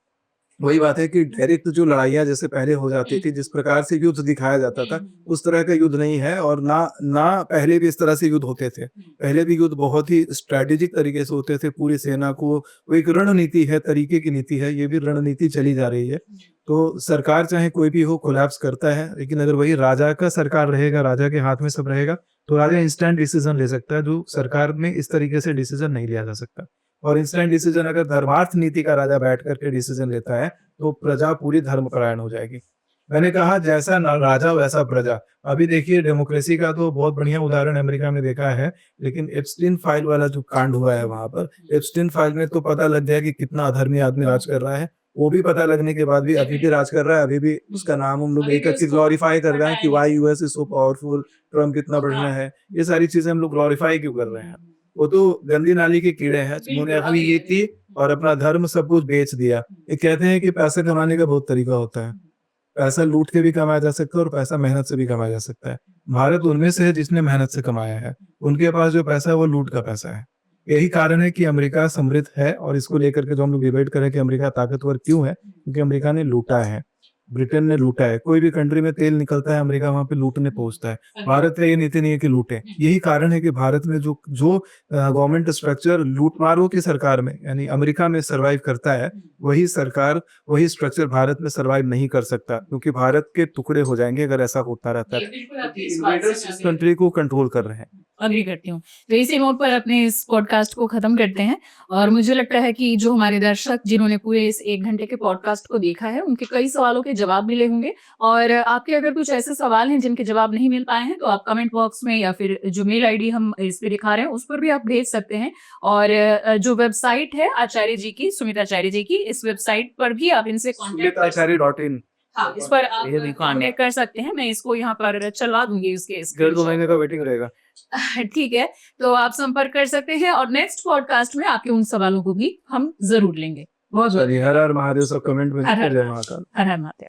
वही बात है कि डायरेक्ट जो लड़ाइयाँ जैसे पहले हो जाती थी, जिस प्रकार से युद्ध दिखाया जाता था, उस तरह का युद्ध नहीं है। और ना पहले भी इस तरह से युद्ध होते थे। पहले भी युद्ध बहुत ही स्ट्रेटेजिक तरीके से होते थे। पूरी सेना को वो एक रणनीति है, तरीके की नीति है, ये भी रणनीति चली जा रही है। तो सरकार चाहे कोई भी हो, कोलैप्स करता है, लेकिन अगर वही राजा का सरकार रहेगा, राजा के हाथ में सब रहेगा, तो राजा इंस्टेंट डिसीजन ले सकता है, जो सरकार में इस तरीके से डिसीजन नहीं लिया जा सकता। और इंस्टेंट डिसीजन अगर धर्मार्थ नीति का राजा बैठ करके डिसीजन लेता है, तो प्रजा पूरी धर्मपरायण हो जाएगी। मैंने कहा जैसा राजा वैसा प्रजा। अभी देखिए डेमोक्रेसी का तो बहुत बढ़िया उदाहरण अमेरिका में देखा है, लेकिन एप्स्टीन फाइल वाला जो कांड हुआ है वहां पर, एप्स्टीन फाइल में तो पता लग गया कि कितना अधर्मी आदमी राज कर रहा है। वो भी पता लगने के बाद भी अभी भी राज कर रहा है, अभी भी उसका नाम हम लोग एक अच्छी ग्लोरीफाई कर रहे हैं कि why US is so powerful, Trump कितना बढ़िया है। ये सारी चीजें हम लोग ग्लोरीफाई क्यों कर रहे हैं? वो तो गंदी नाली के कीड़े हैं जिन्होंने अभी ये की और अपना धर्म सब कुछ बेच दिया। ये कहते हैं कि पैसे कमाने का बहुत तरीका होता है, पैसा लूट के भी कमाया जा सकता है और पैसा मेहनत से भी कमाया जा सकता है। भारत उनमें से है जिसने मेहनत से कमाया है, उनके पास जो पैसा है वो लूट का पैसा है। यही कारण है कि अमेरिका समृद्ध है, और इसको लेकर के जो हम लोग डिबेट करें कि अमेरिका ताकतवर क्यों है, क्योंकि अमेरिका ने लूटा है, ब्रिटेन ने लूटा है। कोई भी कंट्री में तेल निकलता है, अमेरिका वहां पे लूटने पहुंचता है। भारत का ये नीति नहीं है कि लूटे। यही कारण है कि भारत में जो गवर्नमेंट स्ट्रक्चर लूटमारों की सरकार में, यानी अमेरिका में सरवाइव करता है, वही सरकार, वही स्ट्रक्चर भारत में सरवाइव नहीं कर सकता, क्योंकि भारत के टुकड़े हो जाएंगे अगर ऐसा होता रहता है। इस कंट्री को कंट्रोल कर रहे हैं। अग्री करती हूँ। तो इसी नोट पर अपने इस पॉडकास्ट को खत्म करते हैं। और मुझे लगता है कि जो हमारे दर्शक जिन्होंने पूरे इस 1 घंटे के पॉडकास्ट को देखा है, उनके कई सवालों के जवाब मिले होंगे। और आपके अगर कुछ ऐसे सवाल हैं जिनके जवाब नहीं मिल पाए हैं, तो आप कमेंट बॉक्स में या फिर जो मेल आईडी हम इस पे दिखा रहे हैं उस पर भी आप भेज सकते हैं। और जो वेबसाइट है आचार्य जी की, सुमित आचार्य जी की, इस वेबसाइट पर भी आप इनसे sumitacharya.in, हाँ, इस पर आप कॉन्टेक्ट कर सकते हैं। मैं इसको यहाँ पर चलवा दूंगी उसके 2 महीने का वेटिंग रहेगा। ठीक है, तो आप संपर्क कर सकते हैं और नेक्स्ट पॉडकास्ट में आपके उन सवालों को भी हम जरूर लेंगे। बहुत सारी। हर हर महादेव सब कमेंट में। हर हर महादेव।